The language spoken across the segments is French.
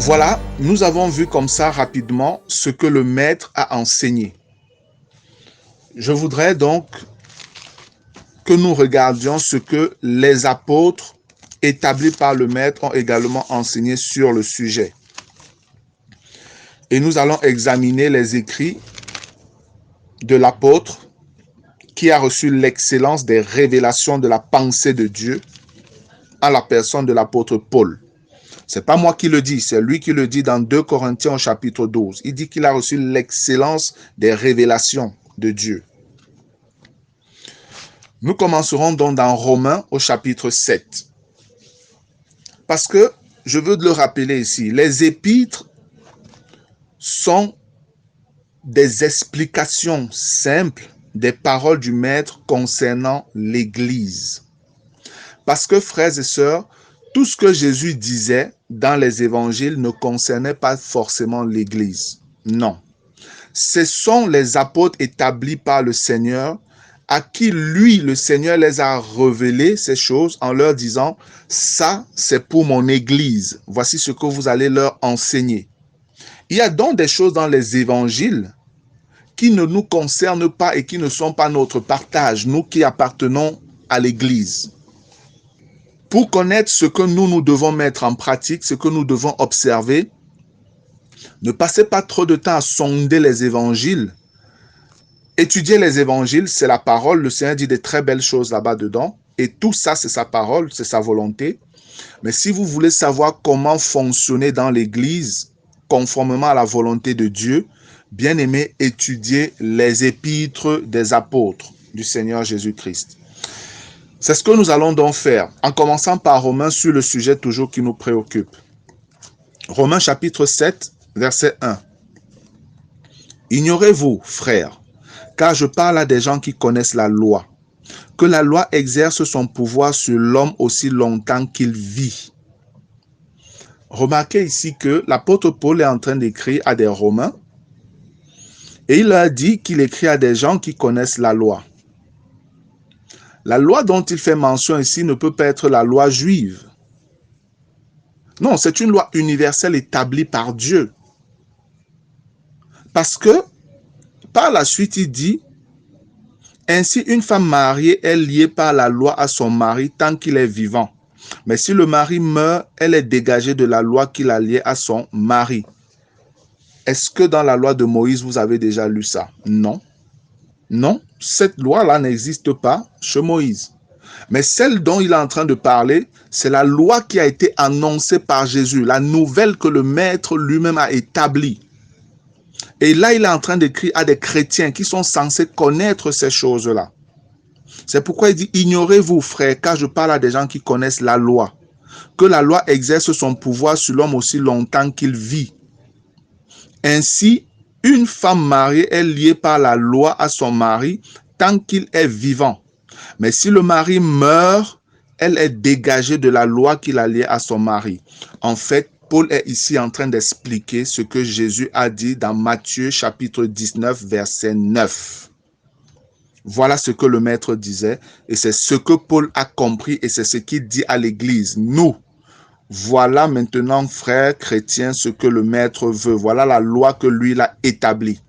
Voilà, nous avons vu comme ça rapidement ce que le maître a enseigné. Je voudrais donc que nous regardions ce que les apôtres établis par le maître ont également enseigné sur le sujet. Et nous allons examiner les écrits de l'apôtre qui a reçu l'excellence des révélations de la pensée de Dieu en la personne de l'apôtre Paul. C'est pas moi qui le dis, c'est lui qui le dit dans 2 Corinthiens au chapitre 12. Il dit qu'il a reçu l'excellence des révélations de Dieu. Nous commencerons donc dans Romains au chapitre 7. Parce que, je veux le rappeler ici, les épîtres sont des explications simples des paroles du Maître concernant l'Église. Parce que, frères et sœurs, tout ce que Jésus disait dans les évangiles ne concernait pas forcément l'Église. Non. Ce sont les apôtres établis par le Seigneur à qui lui, le Seigneur, les a révélé ces choses en leur disant « ça, c'est pour mon Église. Voici ce que vous allez leur enseigner. » Il y a donc des choses dans les évangiles qui ne nous concernent pas et qui ne sont pas notre partage, nous qui appartenons à l'Église. Pour connaître ce que nous devons mettre en pratique, ce que nous devons observer, ne passez pas trop de temps à sonder les évangiles. Étudier les évangiles, c'est la parole. Le Seigneur dit des très belles choses là-bas dedans. Et tout ça, c'est sa parole, c'est sa volonté. Mais si vous voulez savoir comment fonctionner dans l'Église, conformément à la volonté de Dieu, bien aimé, étudiez les épîtres des apôtres du Seigneur Jésus-Christ. C'est ce que nous allons donc faire, en commençant par Romains sur le sujet toujours qui nous préoccupe. Romains chapitre 7, verset 1. Ignorez-vous, frères, car je parle à des gens qui connaissent la loi, que la loi exerce son pouvoir sur l'homme aussi longtemps qu'il vit. Remarquez ici que l'apôtre Paul est en train d'écrire à des Romains et il a dit qu'il écrit à des gens qui connaissent la loi. La loi dont il fait mention ici ne peut pas être la loi juive. Non, c'est une loi universelle établie par Dieu. Parce que, par la suite, il dit, ainsi une femme mariée est liée par la loi à son mari tant qu'il est vivant. Mais si le mari meurt, elle est dégagée de la loi qui la liée à son mari. Est-ce que dans la loi de Moïse, vous avez déjà lu ça? Non. Non, cette loi-là n'existe pas chez Moïse. Mais celle dont il est en train de parler, c'est la loi qui a été annoncée par Jésus, la nouvelle que le Maître lui-même a établie. Et là, il est en train d'écrire à des chrétiens qui sont censés connaître ces choses-là. C'est pourquoi il dit, ignorez-vous, frères, car je parle à des gens qui connaissent la loi, que la loi exerce son pouvoir sur l'homme aussi longtemps qu'il vit. Ainsi, une femme mariée est liée par la loi à son mari tant qu'il est vivant. Mais si le mari meurt, elle est dégagée de la loi qui la liée à son mari. En fait, Paul est ici en train d'expliquer ce que Jésus a dit dans Matthieu chapitre 19, verset 9. Voilà ce que le Maître disait et c'est ce que Paul a compris et c'est ce qu'il dit à l'Église. Nous, voilà maintenant, frères chrétiens, ce que le Maître veut. Voilà la loi que lui il a établie.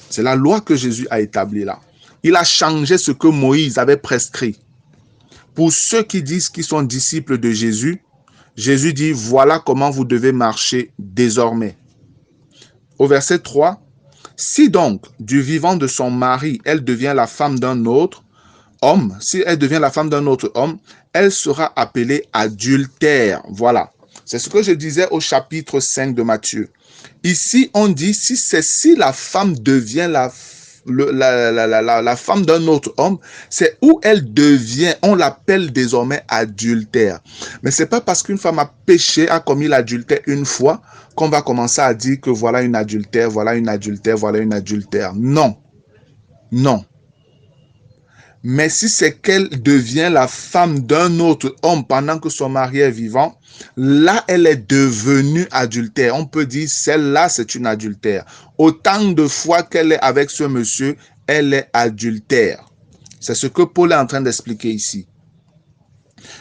C'est la loi que Jésus a établie là. Il a changé ce que Moïse avait prescrit. Pour ceux qui disent qu'ils sont disciples de Jésus, Jésus dit, voilà comment vous devez marcher désormais. Au verset 3, si donc, du vivant de son mari, elle devient la femme d'un autre homme, si elle devient la femme d'un autre homme, elle sera appelée adultère. Voilà. C'est ce que je disais au chapitre 5 de Matthieu. Ici, on dit, si la femme devient la femme d'un autre homme, c'est où elle devient, on l'appelle désormais adultère. Mais c'est pas parce qu'une femme a péché, a commis l'adultère une fois, qu'on va commencer à dire que voilà une adultère, voilà une adultère, voilà une adultère. Non. Non. Mais si c'est qu'elle devient la femme d'un autre homme pendant que son mari est vivant, là, elle est devenue adultère. On peut dire, celle-là, c'est une adultère. Autant de fois qu'elle est avec ce monsieur, elle est adultère. C'est ce que Paul est en train d'expliquer ici.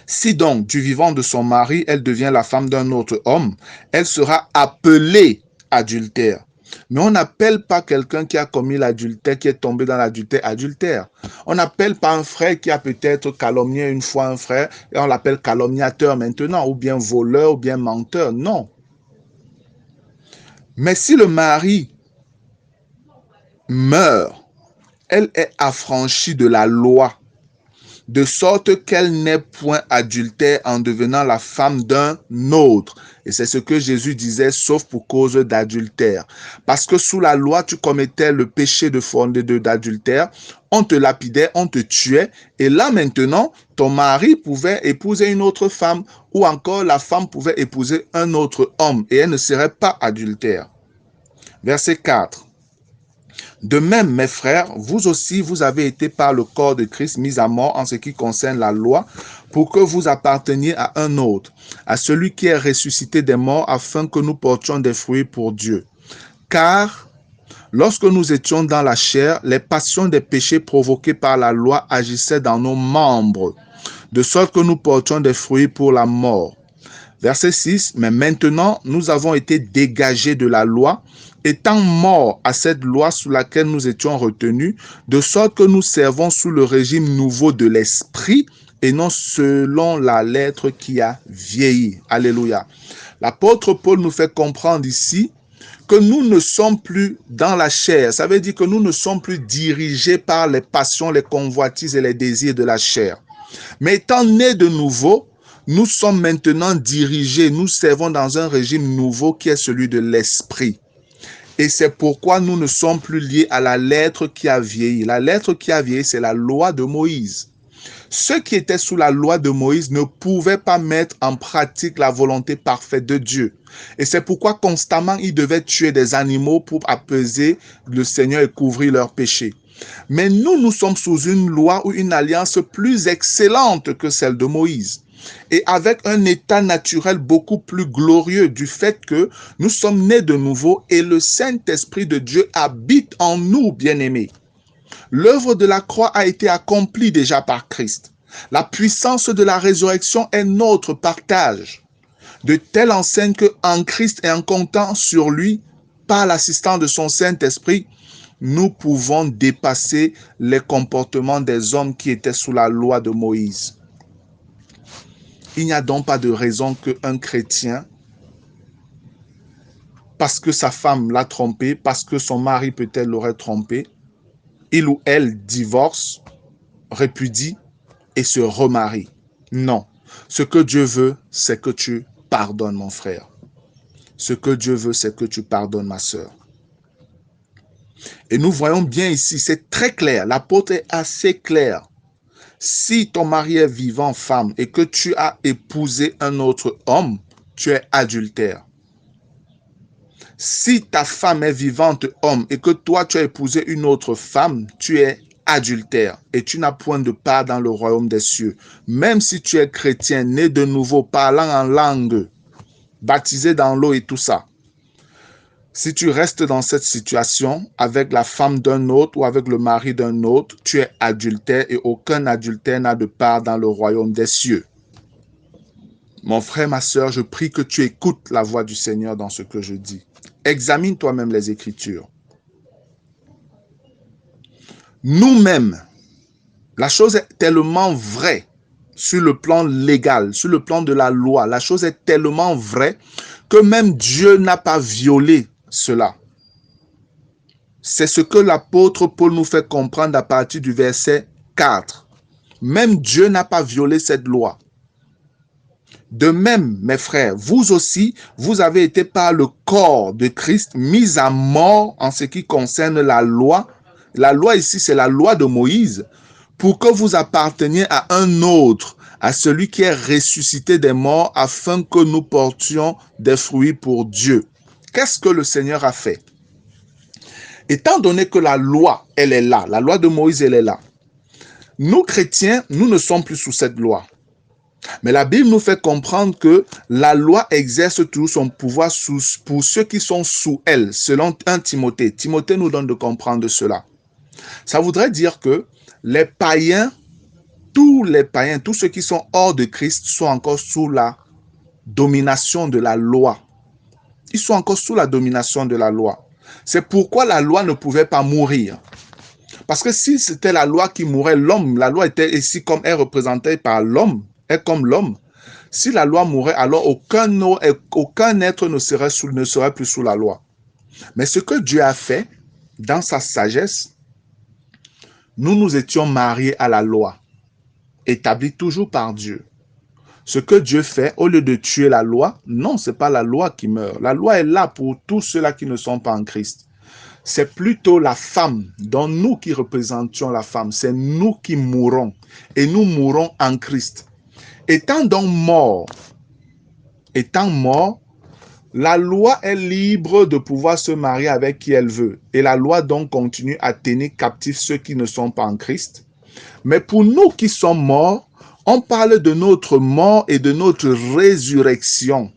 Si donc, du vivant de son mari, elle devient la femme d'un autre homme, elle sera appelée adultère. Mais on n'appelle pas quelqu'un qui a commis l'adultère, qui est tombé dans l'adultère, adultère. On n'appelle pas un frère qui a peut-être calomnié une fois un frère, et on l'appelle calomniateur maintenant, ou bien voleur, ou bien menteur. Non. Mais si le mari meurt, elle est affranchie de la loi, de sorte qu'elle n'est point adultère en devenant la femme d'un autre. Et c'est ce que Jésus disait, sauf pour cause d'adultère. Parce que sous la loi, tu commettais le péché d'adultère, on te lapidait, on te tuait, et là maintenant, ton mari pouvait épouser une autre femme, ou encore la femme pouvait épouser un autre homme, et elle ne serait pas adultère. Verset 4. De même, mes frères, vous aussi, vous avez été par le corps de Christ mis à mort en ce qui concerne la loi, pour que vous apparteniez à un autre, à celui qui est ressuscité des morts, afin que nous portions des fruits pour Dieu. Car, lorsque nous étions dans la chair, les passions des péchés provoqués par la loi agissaient dans nos membres, de sorte que nous portions des fruits pour la mort. Verset 6, mais maintenant, nous avons été dégagés de la loi, étant morts à cette loi sous laquelle nous étions retenus, de sorte que nous servons sous le régime nouveau de l'esprit et non selon la lettre qui a vieilli. Alléluia. L'apôtre Paul nous fait comprendre ici que nous ne sommes plus dans la chair. Ça veut dire que nous ne sommes plus dirigés par les passions, les convoitises et les désirs de la chair. Mais étant nés de nouveau, nous sommes maintenant dirigés, nous servons dans un régime nouveau qui est celui de l'esprit. Et c'est pourquoi nous ne sommes plus liés à la lettre qui a vieilli. La lettre qui a vieilli, c'est la loi de Moïse. Ceux qui étaient sous la loi de Moïse ne pouvaient pas mettre en pratique la volonté parfaite de Dieu. Et c'est pourquoi constamment ils devaient tuer des animaux pour apaiser le Seigneur et couvrir leurs péchés. Mais nous sommes sous une loi ou une alliance plus excellente que celle de Moïse. Et avec un état naturel beaucoup plus glorieux du fait que nous sommes nés de nouveau et le Saint-Esprit de Dieu habite en nous, bien-aimés. L'œuvre de la croix a été accomplie déjà par Christ. La puissance de la résurrection est notre partage. De telle enseigne qu'en Christ et en comptant sur lui, par l'assistance de son Saint-Esprit, nous pouvons dépasser les comportements des hommes qui étaient sous la loi de Moïse. Il n'y a donc pas de raison qu'un chrétien, parce que sa femme l'a trompé, parce que son mari peut-être l'aurait trompé, il ou elle divorce, répudie et se remarie. Non. Ce que Dieu veut, c'est que tu pardonnes, mon frère. Ce que Dieu veut, c'est que tu pardonnes, ma sœur. Et nous voyons bien ici, c'est très clair, l'apôtre est assez clair. Si ton mari est vivant, femme, et que tu as épousé un autre homme, tu es adultère. Si ta femme est vivante, homme, et que toi tu as épousé une autre femme, tu es adultère et tu n'as point de part dans le royaume des cieux. Même si tu es chrétien, né de nouveau, parlant en langue, baptisé dans l'eau et tout ça. Si tu restes dans cette situation avec la femme d'un autre ou avec le mari d'un autre, tu es adultère et aucun adultère n'a de part dans le royaume des cieux. Mon frère, ma sœur, je prie que tu écoutes la voix du Seigneur dans ce que je dis. Examine toi-même les Écritures. Nous-mêmes, la chose est tellement vraie sur le plan légal, sur le plan de la loi. La chose est tellement vraie que même Dieu n'a pas violé cela. C'est ce que l'apôtre Paul nous fait comprendre à partir du verset 4. Même Dieu n'a pas violé cette loi. De même, mes frères, vous aussi, vous avez été par le corps de Christ mis à mort en ce qui concerne la loi. La loi ici, c'est la loi de Moïse, pour que vous apparteniez à un autre, à celui qui est ressuscité des morts, afin que nous portions des fruits pour Dieu. Qu'est-ce que le Seigneur a fait? Étant donné que la loi, elle est là, la loi de Moïse, elle est là. Nous, chrétiens, nous ne sommes plus sous cette loi. Mais la Bible nous fait comprendre que la loi exerce toujours son pouvoir pour ceux qui sont sous elle, selon 1 Timothée. Timothée nous donne de comprendre cela. Ça voudrait dire que les païens tous les païens, tous ceux qui sont hors de Christ sont encore sous la domination de la loi. Ils sont encore sous la domination de la loi. C'est pourquoi la loi ne pouvait pas mourir. Parce que si c'était la loi qui mourait, l'homme, la loi était ici comme est représentée par l'homme, est comme l'homme. Si la loi mourait, alors aucun être ne serait plus sous la loi. Mais ce que Dieu a fait, dans sa sagesse, nous étions mariés à la loi, établie toujours par Dieu. Ce que Dieu fait, au lieu de tuer la loi, non, ce n'est pas la loi qui meurt. La loi est là pour tous ceux-là qui ne sont pas en Christ. C'est plutôt la femme, dont nous qui représentions la femme, c'est nous qui mourrons. Et nous mourrons en Christ. Étant donc morts, la loi est libre de pouvoir se marier avec qui elle veut. Et la loi donc continue à tenir captifs ceux qui ne sont pas en Christ. Mais pour nous qui sommes morts, on parle de notre mort et de notre résurrection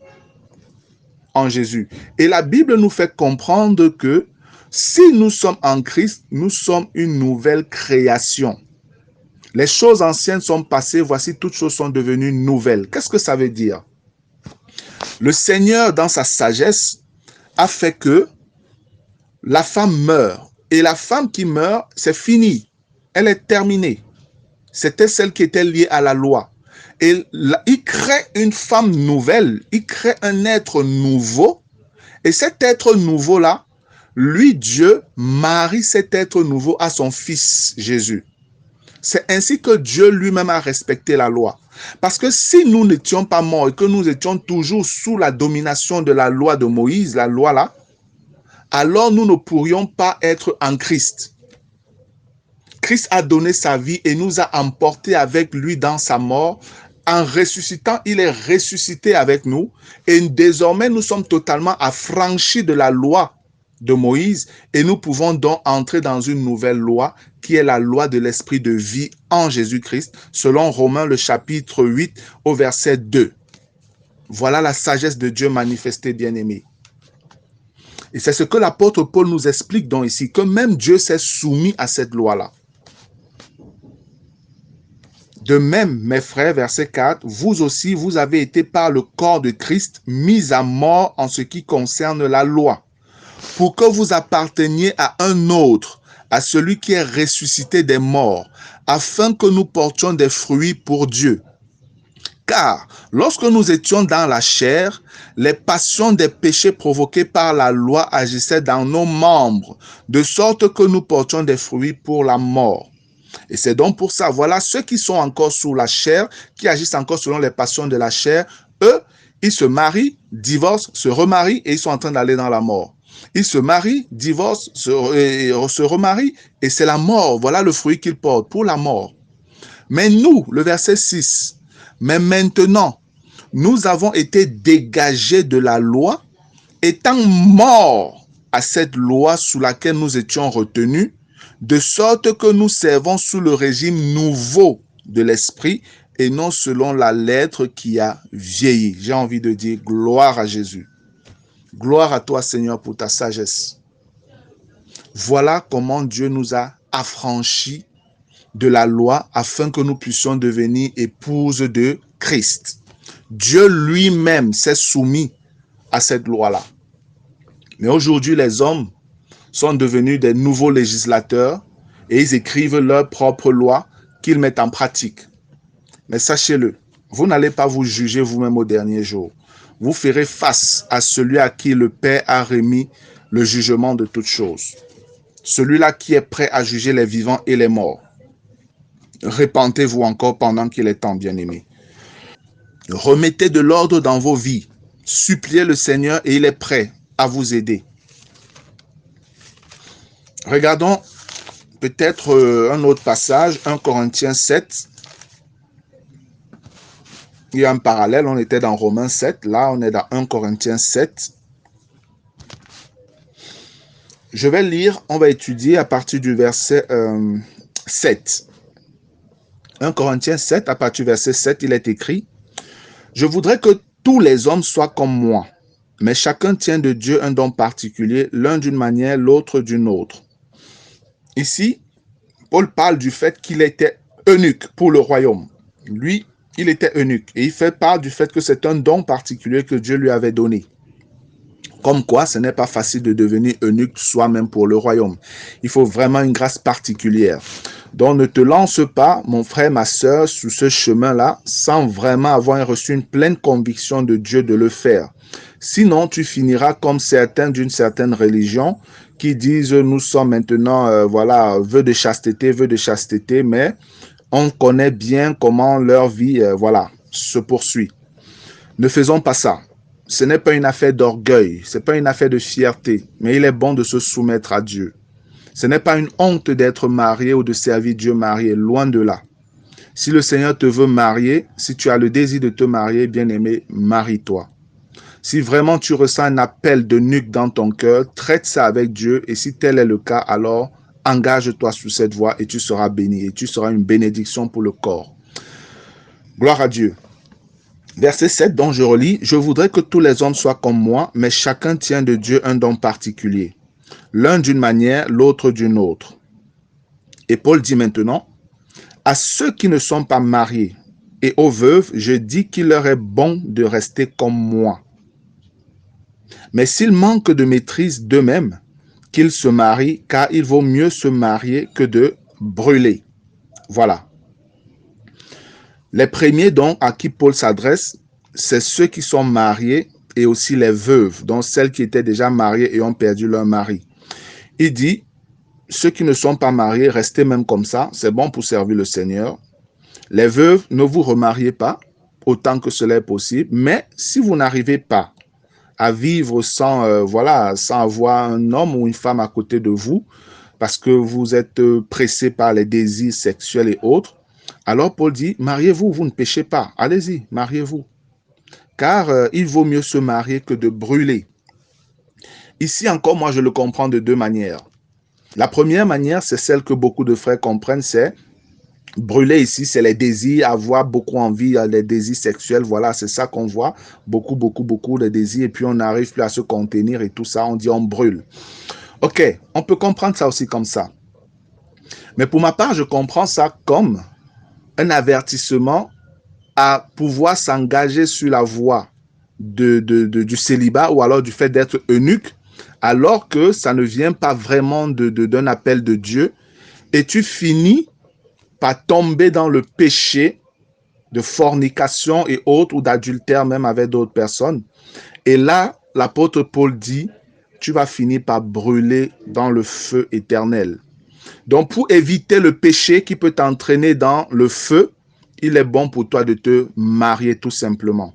en Jésus. Et la Bible nous fait comprendre que si nous sommes en Christ, nous sommes une nouvelle création. Les choses anciennes sont passées, voici toutes choses sont devenues nouvelles. Qu'est-ce que ça veut dire? Le Seigneur, dans sa sagesse, a fait que la femme meurt. Et la femme qui meurt, c'est fini. Elle est terminée. C'était celle qui était liée à la loi. Et il crée une femme nouvelle. Il crée un être nouveau. Et cet être nouveau-là, lui, Dieu, marie cet être nouveau à son fils Jésus. C'est ainsi que Dieu lui-même a respecté la loi. Parce que si nous n'étions pas morts et que nous étions toujours sous la domination de la loi de Moïse, la loi là, alors nous ne pourrions pas être en Christ. Christ a donné sa vie et nous a emportés avec lui dans sa mort. En ressuscitant, il est ressuscité avec nous et désormais nous sommes totalement affranchis de la loi de Moïse et nous pouvons donc entrer dans une nouvelle loi qui est la loi de l'esprit de vie en Jésus-Christ, selon Romains le chapitre 8 au verset 2. Voilà la sagesse de Dieu manifestée, bien-aimés. Et c'est ce que l'apôtre Paul nous explique donc ici, que même Dieu s'est soumis à cette loi-là. De même, mes frères, verset 4, vous aussi, vous avez été par le corps de Christ mis à mort en ce qui concerne la loi, pour que vous apparteniez à un autre, à celui qui est ressuscité des morts, afin que nous portions des fruits pour Dieu. Car lorsque nous étions dans la chair, les passions des péchés provoqués par la loi agissaient dans nos membres, de sorte que nous portions des fruits pour la mort. Et c'est donc pour ça, voilà, ceux qui sont encore sous la chair, qui agissent encore selon les passions de la chair, eux, ils se marient, divorcent, se remarient et ils sont en train d'aller dans la mort. Ils se marient, divorcent, se remarient et c'est la mort. Voilà le fruit qu'ils portent pour la mort. Mais nous, le verset 6, mais maintenant, nous avons été dégagés de la loi, étant morts à cette loi sous laquelle nous étions retenus, de sorte que nous servons sous le régime nouveau de l'esprit et non selon la lettre qui a vieilli. J'ai envie de dire gloire à Jésus. Gloire à toi, Seigneur, pour ta sagesse. Voilà comment Dieu nous a affranchis de la loi afin que nous puissions devenir épouses de Christ. Dieu lui-même s'est soumis à cette loi-là. Mais aujourd'hui, les hommes sont devenus des nouveaux législateurs et ils écrivent leur propre loi qu'ils mettent en pratique. Mais sachez-le, vous n'allez pas vous juger vous-même au dernier jour. Vous ferez face à celui à qui le Père a remis le jugement de toutes choses. Celui-là qui est prêt à juger les vivants et les morts. Repentez-vous encore pendant qu'il est temps, bien-aimés. Remettez de l'ordre dans vos vies. Suppliez le Seigneur et il est prêt à vous aider. Regardons peut-être un autre passage, 1 Corinthiens 7. Il y a un parallèle, on était dans Romains 7, là on est dans 1 Corinthiens 7. Je vais lire, on va étudier à partir du verset 7. 1 Corinthiens 7, à partir du verset 7, il est écrit « Je voudrais que tous les hommes soient comme moi, mais chacun tient de Dieu un don particulier, l'un d'une manière, l'autre d'une autre. » Ici, Paul parle du fait qu'il était eunuque pour le royaume. Lui, il était eunuque et il fait part du fait que c'est un don particulier que Dieu lui avait donné. Comme quoi, ce n'est pas facile de devenir eunuque soi-même pour le royaume. Il faut vraiment une grâce particulière. Donc, ne te lance pas, mon frère, ma sœur, sur ce chemin-là, sans vraiment avoir reçu une pleine conviction de Dieu de le faire. Sinon, tu finiras comme certains d'une certaine religion qui disent, nous sommes maintenant, vœux de chasteté, mais on connaît bien comment leur vie, se poursuit. Ne faisons pas ça. Ce n'est pas une affaire d'orgueil, ce n'est pas une affaire de fierté, mais il est bon de se soumettre à Dieu. Ce n'est pas une honte d'être marié ou de servir Dieu marié, loin de là. Si le Seigneur te veut marier, si tu as le désir de te marier, bien-aimé, marie-toi. Si vraiment tu ressens un appel de nuque dans ton cœur, traite ça avec Dieu et si tel est le cas, alors engage-toi sur cette voie et tu seras béni et tu seras une bénédiction pour le corps. Gloire à Dieu. Verset 7 dont je relis, « Je voudrais que tous les hommes soient comme moi, mais chacun tient de Dieu un don particulier. L'un d'une manière, l'autre d'une autre. » Et Paul dit maintenant, « À ceux qui ne sont pas mariés et aux veuves, je dis qu'il leur est bon de rester comme moi. Mais s'ils manquent de maîtrise d'eux-mêmes, qu'ils se marient, car il vaut mieux se marier que de brûler. » Voilà. Les premiers donc à qui Paul s'adresse, c'est ceux qui sont mariés et aussi les veuves, donc celles qui étaient déjà mariées et ont perdu leur mari. Il dit, ceux qui ne sont pas mariés, restez même comme ça, c'est bon pour servir le Seigneur. Les veuves, ne vous remariez pas autant que cela est possible, mais si vous n'arrivez pas à vivre sans avoir un homme ou une femme à côté de vous, parce que vous êtes pressé par les désirs sexuels et autres, alors Paul dit, mariez-vous, vous ne péchez pas. Allez-y, mariez-vous. Car il vaut mieux se marier que de brûler. Ici encore, moi, je le comprends de deux manières. La première manière, c'est celle que beaucoup de frères comprennent, c'est brûler ici, c'est les désirs, avoir beaucoup envie, les désirs sexuels, voilà, c'est ça qu'on voit, beaucoup de désirs, et puis on n'arrive plus à se contenir et tout ça, on dit on brûle. Ok, on peut comprendre ça aussi comme ça. Mais pour ma part, je comprends ça comme un avertissement à pouvoir s'engager sur la voie du célibat ou alors du fait d'être eunuque, alors que ça ne vient pas vraiment d'un appel de Dieu, et tu finis par tomber dans le péché de fornication et autres, ou d'adultère même avec d'autres personnes. Et là, l'apôtre Paul dit, tu vas finir par brûler dans le feu éternel. Donc, pour éviter le péché qui peut t'entraîner dans le feu, il est bon pour toi de te marier tout simplement.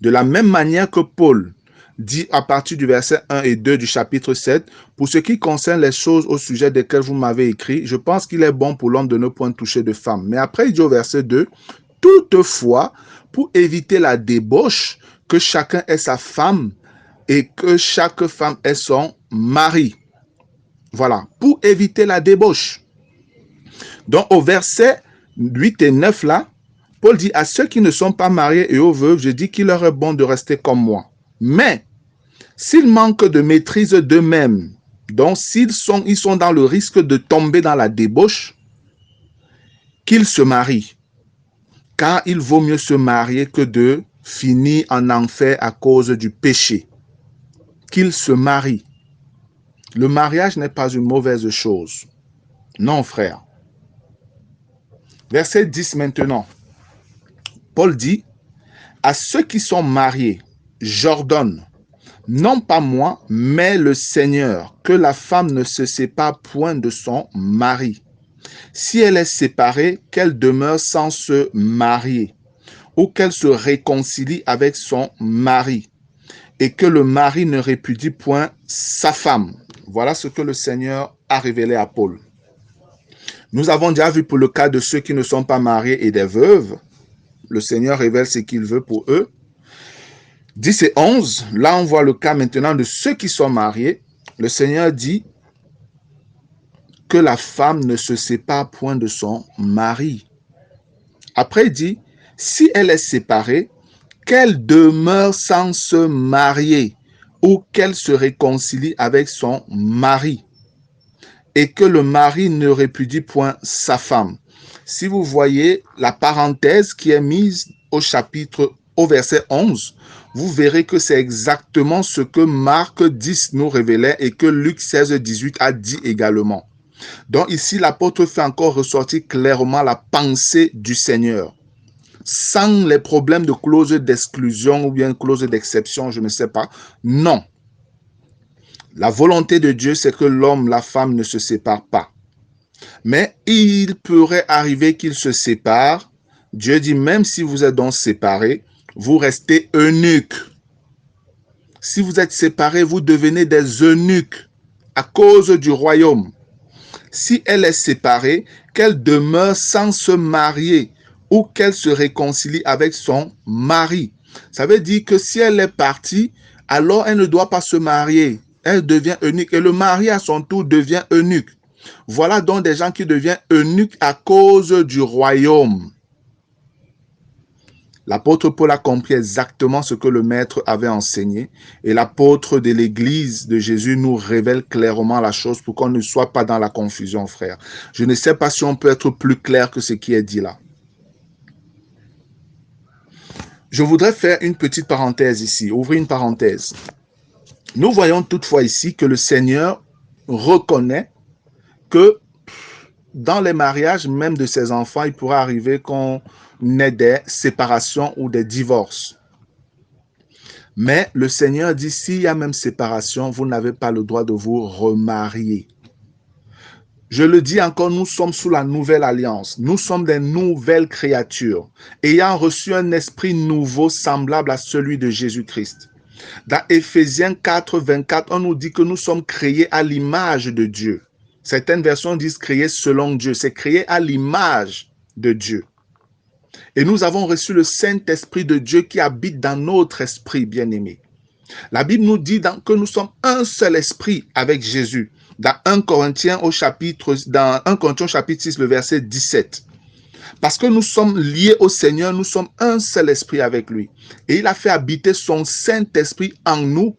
De la même manière que Paul dit à partir du verset 1 et 2 du chapitre 7, pour ce qui concerne les choses au sujet desquelles vous m'avez écrit, je pense qu'il est bon pour l'homme de ne point toucher de femme. Mais après, il dit au verset 2, toutefois, pour éviter la débauche, que chacun ait sa femme et que chaque femme ait son mari. Voilà, pour éviter la débauche. Donc, au verset 8 et 9 là, Paul dit à ceux qui ne sont pas mariés et aux veuves, je dis qu'il leur est bon de rester comme moi. Mais, s'ils manquent de maîtrise d'eux-mêmes, donc ils sont dans le risque de tomber dans la débauche, qu'ils se marient. Car il vaut mieux se marier que de finir en enfer à cause du péché. Qu'ils se marient. Le mariage n'est pas une mauvaise chose. Non, frère. Verset 10 maintenant. Paul dit, à ceux qui sont mariés, j'ordonne, non pas moi, mais le Seigneur, que la femme ne se sépare point de son mari. Si elle est séparée, qu'elle demeure sans se marier, ou qu'elle se réconcilie avec son mari, et que le mari ne répudie point sa femme. Voilà ce que le Seigneur a révélé à Paul. Nous avons déjà vu pour le cas de ceux qui ne sont pas mariés et des veuves, le Seigneur révèle ce qu'il veut pour eux. 10 et 11, là on voit le cas maintenant de ceux qui sont mariés. Le Seigneur dit que la femme ne se sépare point de son mari. Après il dit, si elle est séparée, qu'elle demeure sans se marier ou qu'elle se réconcilie avec son mari et que le mari ne répudie point sa femme. Si vous voyez la parenthèse qui est mise au verset 11, vous verrez que c'est exactement ce que Marc 10 nous révélait et que Luc 16, 18 a dit également. Donc ici, l'apôtre fait encore ressortir clairement la pensée du Seigneur, sans les problèmes de clause d'exclusion ou bien clause d'exception, je ne sais pas. Non. La volonté de Dieu, c'est que l'homme, la femme ne se séparent pas. Mais il pourrait arriver qu'ils se séparent. Dieu dit, même si vous êtes donc séparés, vous restez eunuques. Si vous êtes séparés, vous devenez des eunuques à cause du royaume. Si elle est séparée, qu'elle demeure sans se marier ou qu'elle se réconcilie avec son mari. Ça veut dire que si elle est partie, alors elle ne doit pas se marier. Elle devient eunuque et le mari à son tour devient eunuque. Voilà donc des gens qui deviennent eunuques à cause du royaume. L'apôtre Paul a compris exactement ce que le maître avait enseigné et l'apôtre de l'église de Jésus nous révèle clairement la chose pour qu'on ne soit pas dans la confusion, frère. Je ne sais pas si on peut être plus clair que ce qui est dit là. Je voudrais faire une petite parenthèse ici, ouvrir une parenthèse. Nous voyons toutefois ici que le Seigneur reconnaît que dans les mariages, même de ses enfants, il pourrait arriver qu'on ait des séparations ou des divorces. Mais le Seigneur dit, s'il y a même séparation, vous n'avez pas le droit de vous remarier. Je le dis encore, nous sommes sous la nouvelle alliance. Nous sommes des nouvelles créatures, ayant reçu un esprit nouveau semblable à celui de Jésus-Christ. Dans Éphésiens 4, 24, on nous dit que nous sommes créés à l'image de Dieu. Certaines versions disent créés selon Dieu. C'est créé à l'image de Dieu. Et nous avons reçu le Saint-Esprit de Dieu qui habite dans notre esprit, bien-aimé. La Bible nous dit que nous sommes un seul esprit avec Jésus. Dans 1 Corinthiens chapitre 6, le verset 17. Parce que nous sommes liés au Seigneur, nous sommes un seul esprit avec lui. Et il a fait habiter son Saint-Esprit en nous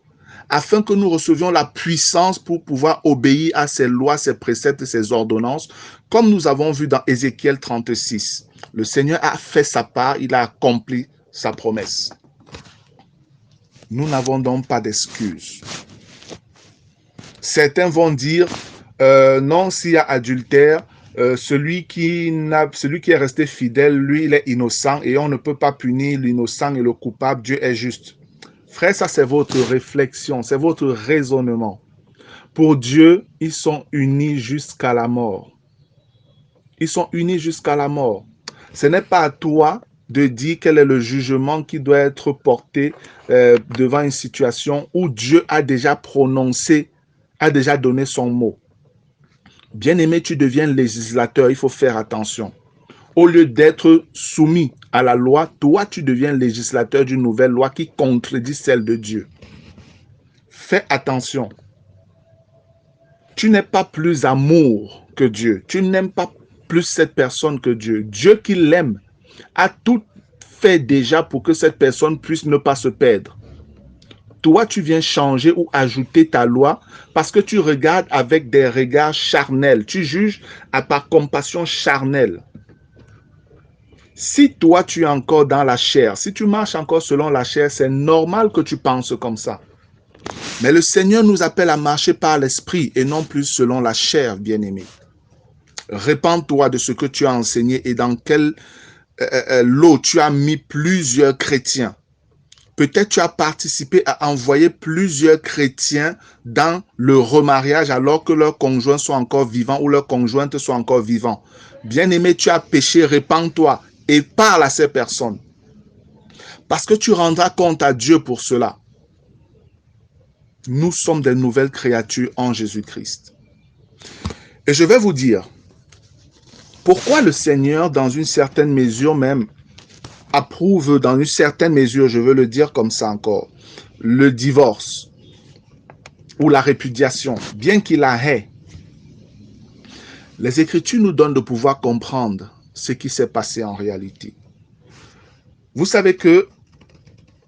afin que nous recevions la puissance pour pouvoir obéir à ses lois, ses préceptes, ses ordonnances, comme nous avons vu dans Ézéchiel 36. Le Seigneur a fait sa part, il a accompli sa promesse. Nous n'avons donc pas d'excuses. Certains vont dire, non, s'il y a adultère, celui qui est resté fidèle, lui, il est innocent et on ne peut pas punir l'innocent et le coupable, Dieu est juste. Frère, ça c'est votre réflexion, c'est votre raisonnement. Pour Dieu, ils sont unis jusqu'à la mort. Ils sont unis jusqu'à la mort. Ce n'est pas à toi de dire quel est le jugement qui doit être porté devant une situation où Dieu a déjà prononcé, a déjà donné son mot. Bien-aimé, tu deviens législateur, il faut faire attention. Au lieu d'être soumis à la loi, toi, tu deviens législateur d'une nouvelle loi qui contredit celle de Dieu. Fais attention. Tu n'es pas plus amour que Dieu. Tu n'aimes pas plus cette personne que Dieu. Dieu qui l'aime a tout fait déjà pour que cette personne puisse ne pas se perdre. Toi, tu viens changer ou ajouter ta loi parce que tu regardes avec des regards charnels. Tu juges par compassion charnelle. Si toi, tu es encore dans la chair, si tu marches encore selon la chair, c'est normal que tu penses comme ça. Mais le Seigneur nous appelle à marcher par l'esprit et non plus selon la chair, bien-aimé. Répands-toi de ce que tu as enseigné et dans quel lot tu as mis plusieurs chrétiens. Peut-être tu as participé à envoyer plusieurs chrétiens dans le remariage alors que leurs conjoints sont encore vivants ou leurs conjointes sont encore vivants. Bien-aimé, tu as péché, répands-toi et parle à ces personnes. Parce que tu rendras compte à Dieu pour cela. Nous sommes des nouvelles créatures en Jésus-Christ. Et je vais vous dire, pourquoi le Seigneur, dans une certaine mesure même, approuve dans une certaine mesure, je veux le dire comme ça encore, le divorce ou la répudiation, bien qu'il la hait. Les Écritures nous donnent de pouvoir comprendre ce qui s'est passé en réalité. Vous savez que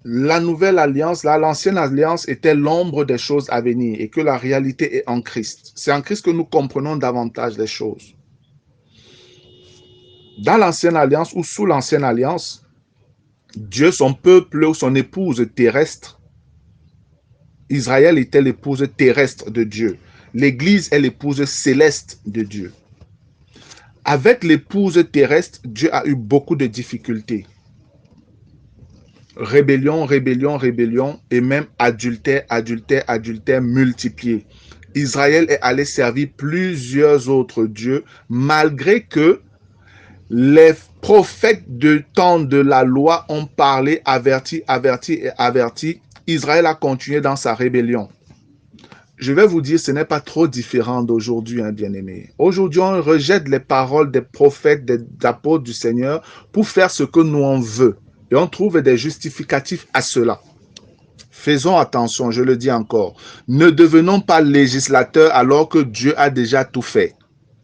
la nouvelle alliance, l'ancienne alliance était l'ombre des choses à venir et que la réalité est en Christ. C'est en Christ que nous comprenons davantage les choses. Dans l'ancienne alliance ou sous l'ancienne alliance, Dieu, son peuple ou son épouse terrestre, Israël était l'épouse terrestre de Dieu. L'Église est l'épouse céleste de Dieu. Avec l'épouse terrestre, Dieu a eu beaucoup de difficultés. Rébellion, rébellion, rébellion, et même adultère, adultère, adultère multiplié. Israël est allé servir plusieurs autres dieux, malgré que les prophètes du temps de la loi ont parlé, averti, averti et averti. Israël a continué dans sa rébellion. Je vais vous dire, ce n'est pas trop différent d'aujourd'hui, hein, bien-aimés. Aujourd'hui, on rejette les paroles des prophètes, des apôtres du Seigneur pour faire ce que nous on veut. Et on trouve des justificatifs à cela. Faisons attention, je le dis encore. Ne devenons pas législateurs alors que Dieu a déjà tout fait.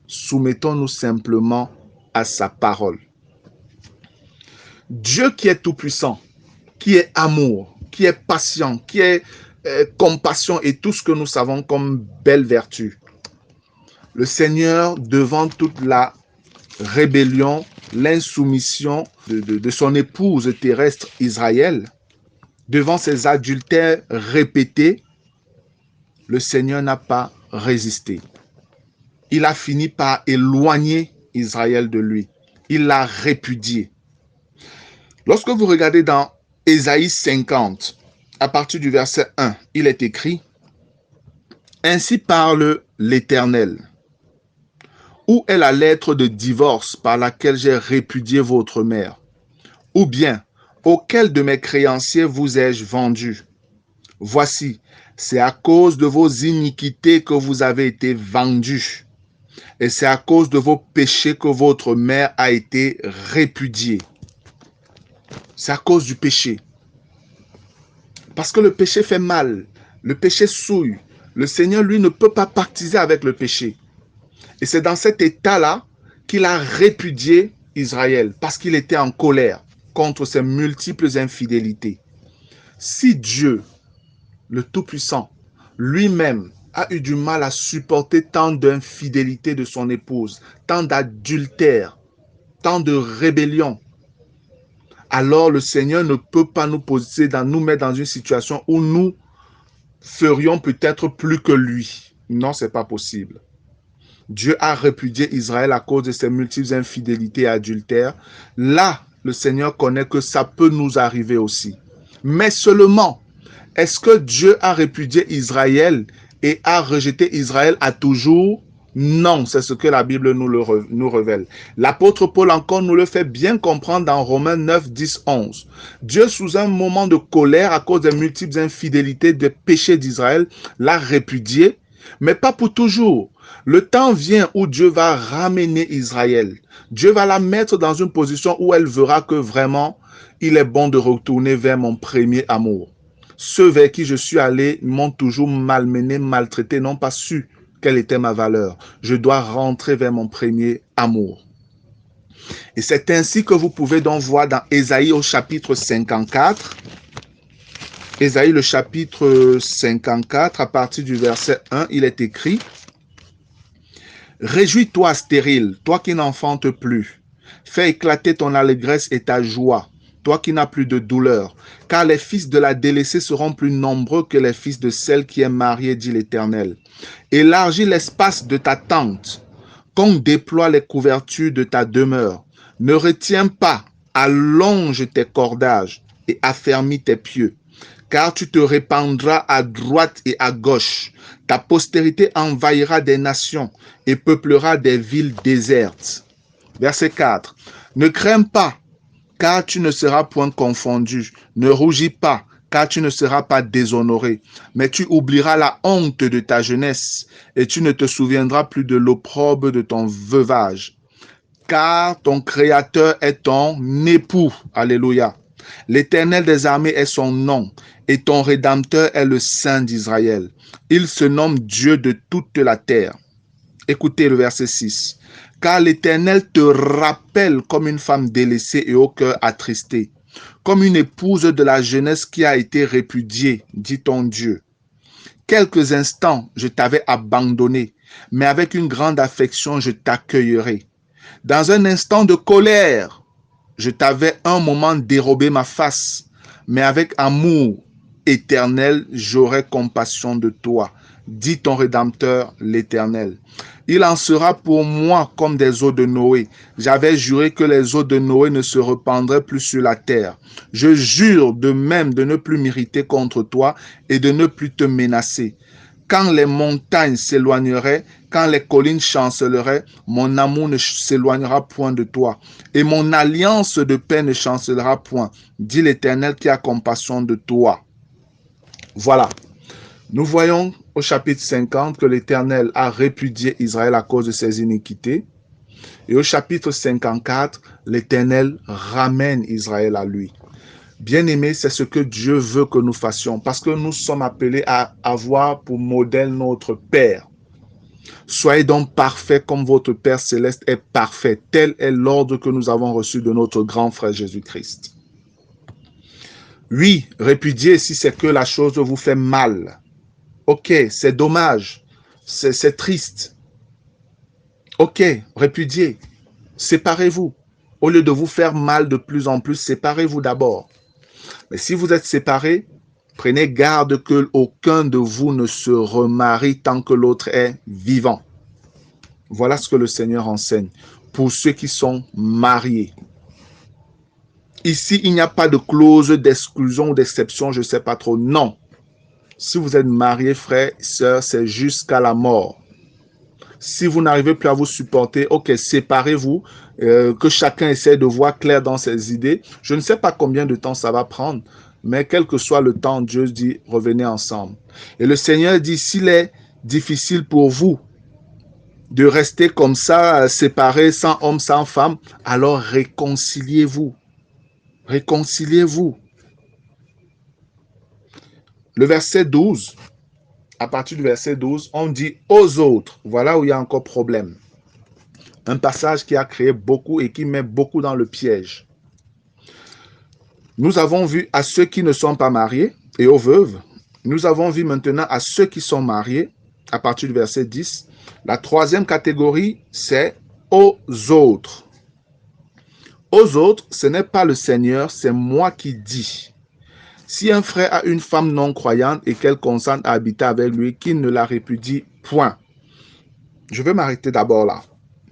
Soumettons-nous simplement à sa parole. Dieu qui est tout-puissant, qui est amour, qui est patient, qui est compassion et tout ce que nous savons comme belle vertu. Le Seigneur, devant toute la rébellion, l'insoumission de son épouse terrestre Israël, devant ses adultères répétés, le Seigneur n'a pas résisté. Il a fini par éloigner Israël de lui. Il l'a répudié. Lorsque vous regardez dans Ésaïe 50, à partir du verset 1, il est écrit « Ainsi parle l'Éternel. Où est la lettre de divorce par laquelle j'ai répudié votre mère? Ou bien, auquel de mes créanciers vous ai-je vendu? Voici, c'est à cause de vos iniquités que vous avez été vendus. Et c'est à cause de vos péchés que votre mère a été répudiée. » C'est à cause du péché. Parce que le péché fait mal. Le péché souille. Le Seigneur, lui, ne peut pas pactiser avec le péché. Et c'est dans cet état-là qu'il a répudié Israël, parce qu'il était en colère contre ses multiples infidélités. Si Dieu, le Tout-Puissant, lui-même a eu du mal à supporter tant d'infidélité de son épouse, tant d'adultère, tant de rébellion, alors le Seigneur ne peut pas nous mettre dans une situation où nous ferions peut-être plus que lui. Non, ce n'est pas possible. Dieu a répudié Israël à cause de ses multiples infidélités et adultères. Là, le Seigneur connaît que ça peut nous arriver aussi. Mais seulement, est-ce que Dieu a répudié Israël et a rejeté Israël à toujours? Non, c'est ce que la Bible nous révèle. L'apôtre Paul encore nous le fait bien comprendre dans Romains 9, 10, 11. Dieu, sous un moment de colère à cause des multiples infidélités, des péchés d'Israël, l'a répudié, mais pas pour toujours. Le temps vient où Dieu va ramener Israël. Dieu va la mettre dans une position où elle verra que vraiment, il est bon de retourner vers mon premier amour. Ceux vers qui je suis allé m'ont toujours malmené, maltraité, n'ont pas su quelle était ma valeur. Je dois rentrer vers mon premier amour. Et c'est ainsi que vous pouvez donc voir dans Ésaïe au chapitre 54, Ésaïe le chapitre 54, à partir du verset 1, il est écrit « Réjouis-toi stérile, toi qui n'enfantes plus. Fais éclater ton allégresse et ta joie, toi qui n'as plus de douleur, car les fils de la délaissée seront plus nombreux que les fils de celle qui est mariée, dit l'Éternel. Élargis l'espace de ta tente, qu'on déploie les couvertures de ta demeure. Ne retiens pas, allonge tes cordages et affermis tes pieux, car tu te répandras à droite et à gauche. Ta postérité envahira des nations et peuplera des villes désertes. » Verset 4. Ne crains pas, car tu ne seras point confondu. Ne rougis pas, car tu ne seras pas déshonoré. Mais tu oublieras la honte de ta jeunesse, et tu ne te souviendras plus de l'opprobre de ton veuvage. Car ton Créateur est ton époux. Alléluia. L'Éternel des armées est son nom, et ton Rédempteur est le Saint d'Israël. Il se nomme Dieu de toute la terre. Écoutez le verset 6. Car l'Éternel te rappelle comme une femme délaissée et au cœur attristé, comme une épouse de la jeunesse qui a été répudiée, dit ton Dieu. Quelques instants, je t'avais abandonné, mais avec une grande affection, je t'accueillerai. Dans un instant de colère, je t'avais un moment dérobé ma face, mais avec amour éternel, j'aurai compassion de toi, dit ton Rédempteur, l'Éternel. Il en sera pour moi comme des eaux de Noé. J'avais juré que les eaux de Noé ne se répandraient plus sur la terre. Je jure de même de ne plus m'irriter contre toi et de ne plus te menacer. Quand les montagnes s'éloigneraient, quand les collines chanceleraient, mon amour ne s'éloignera point de toi, et mon alliance de paix ne chancellera point, dit l'Éternel qui a compassion de toi. Voilà. Nous voyons au chapitre 50 que l'Éternel a répudié Israël à cause de ses iniquités. Et au chapitre 54, l'Éternel ramène Israël à lui. Bien-aimés, c'est ce que Dieu veut que nous fassions, parce que nous sommes appelés à avoir pour modèle notre Père. Soyez donc parfaits comme votre Père céleste est parfait. Tel est l'ordre que nous avons reçu de notre grand frère Jésus-Christ. Oui, répudier si c'est que la chose vous fait mal. Ok, c'est dommage, c'est triste. Ok, répudiez, séparez-vous. Au lieu de vous faire mal de plus en plus, séparez-vous d'abord. Mais si vous êtes séparés, prenez garde que aucun de vous ne se remarie tant que l'autre est vivant. Voilà ce que le Seigneur enseigne pour ceux qui sont mariés. Ici, il n'y a pas de clause d'exclusion ou d'exception, je ne sais pas trop. Non. Si vous êtes mariés, frères et sœurs, c'est jusqu'à la mort. Si vous n'arrivez plus à vous supporter, ok, séparez-vous, que chacun essaie de voir clair dans ses idées. Je ne sais pas combien de temps ça va prendre, mais quel que soit le temps, Dieu dit, revenez ensemble. Et le Seigneur dit, s'il est difficile pour vous de rester comme ça, séparés, sans homme, sans femme, alors réconciliez-vous. Réconciliez-vous. Le verset 12, à partir du verset 12, on dit aux autres. Voilà où il y a encore problème. Un passage qui a créé beaucoup et qui met beaucoup dans le piège. Nous avons vu à ceux qui ne sont pas mariés et aux veuves. Nous avons vu maintenant à ceux qui sont mariés, à partir du verset 10. La troisième catégorie, c'est aux autres. Aux autres, ce n'est pas le Seigneur, c'est moi qui dis. Si un frère a une femme non croyante et qu'elle consente à habiter avec lui, qu'il ne la répudie point. Je vais m'arrêter d'abord là.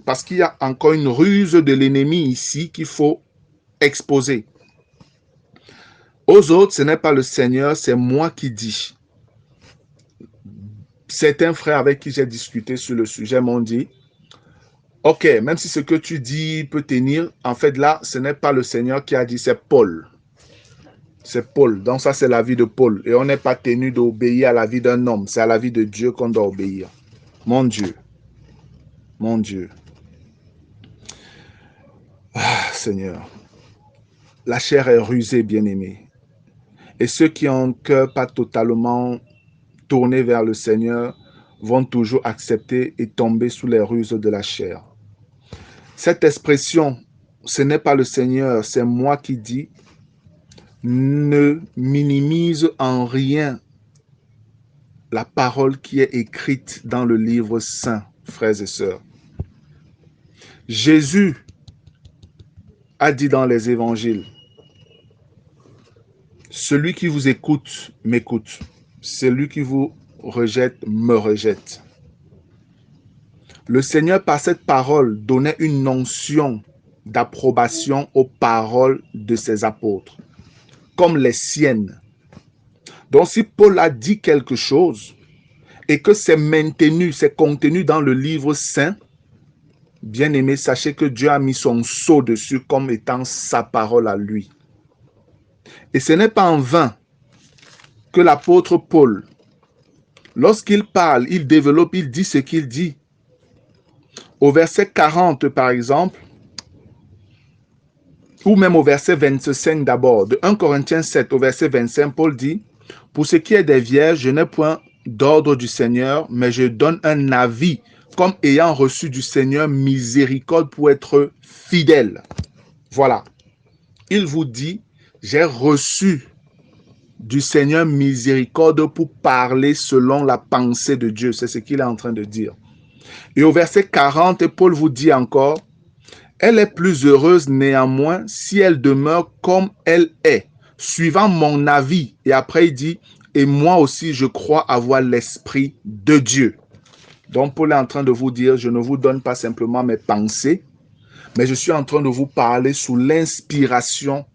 Parce qu'il y a encore une ruse de l'ennemi ici qu'il faut exposer. Aux autres, ce n'est pas le Seigneur, c'est moi qui dis. Certains frères avec qui j'ai discuté sur le sujet m'ont dit, ok, même si ce que tu dis peut tenir, en fait là, ce n'est pas le Seigneur qui a dit, c'est Paul. C'est Paul. Donc ça, c'est la vie de Paul. Et on n'est pas tenu d'obéir à la vie d'un homme. C'est à la vie de Dieu qu'on doit obéir. Mon Dieu. Mon Dieu. Ah, Seigneur. La chair est rusée, bien-aimée. Et ceux qui ont un cœur pas totalement tourné vers le Seigneur vont toujours accepter et tomber sous les ruses de la chair. Cette expression, ce n'est pas le Seigneur, c'est moi qui dis, ne minimise en rien la parole qui est écrite dans le livre saint, frères et sœurs. Jésus a dit dans les évangiles, celui qui vous écoute, m'écoute. Celui qui vous rejette, me rejette. Le Seigneur, par cette parole, donnait une onction d'approbation aux paroles de ses apôtres, comme les siennes. Donc, si Paul a dit quelque chose et que c'est maintenu, c'est contenu dans le livre saint, bien aimé, sachez que Dieu a mis son sceau dessus comme étant sa parole à lui. Et ce n'est pas en vain que l'apôtre Paul, lorsqu'il parle, il développe, il dit ce qu'il dit. Au verset 40, par exemple, ou même au verset 25 d'abord, de 1 Corinthiens 7 au verset 25, Paul dit, « Pour ce qui est des vierges, je n'ai point d'ordre du Seigneur, mais je donne un avis, comme ayant reçu du Seigneur miséricorde pour être fidèle. » Voilà. Il vous dit, j'ai reçu du Seigneur miséricorde pour parler selon la pensée de Dieu. C'est ce qu'il est en train de dire. Et au verset 40, Paul vous dit encore, Elle est plus heureuse néanmoins si elle demeure comme elle est, suivant mon avis. Et après, il dit, et moi aussi, je crois avoir l'Esprit de Dieu. Donc, Paul est en train de vous dire, je ne vous donne pas simplement mes pensées, mais je suis en train de vous parler sous l'inspiration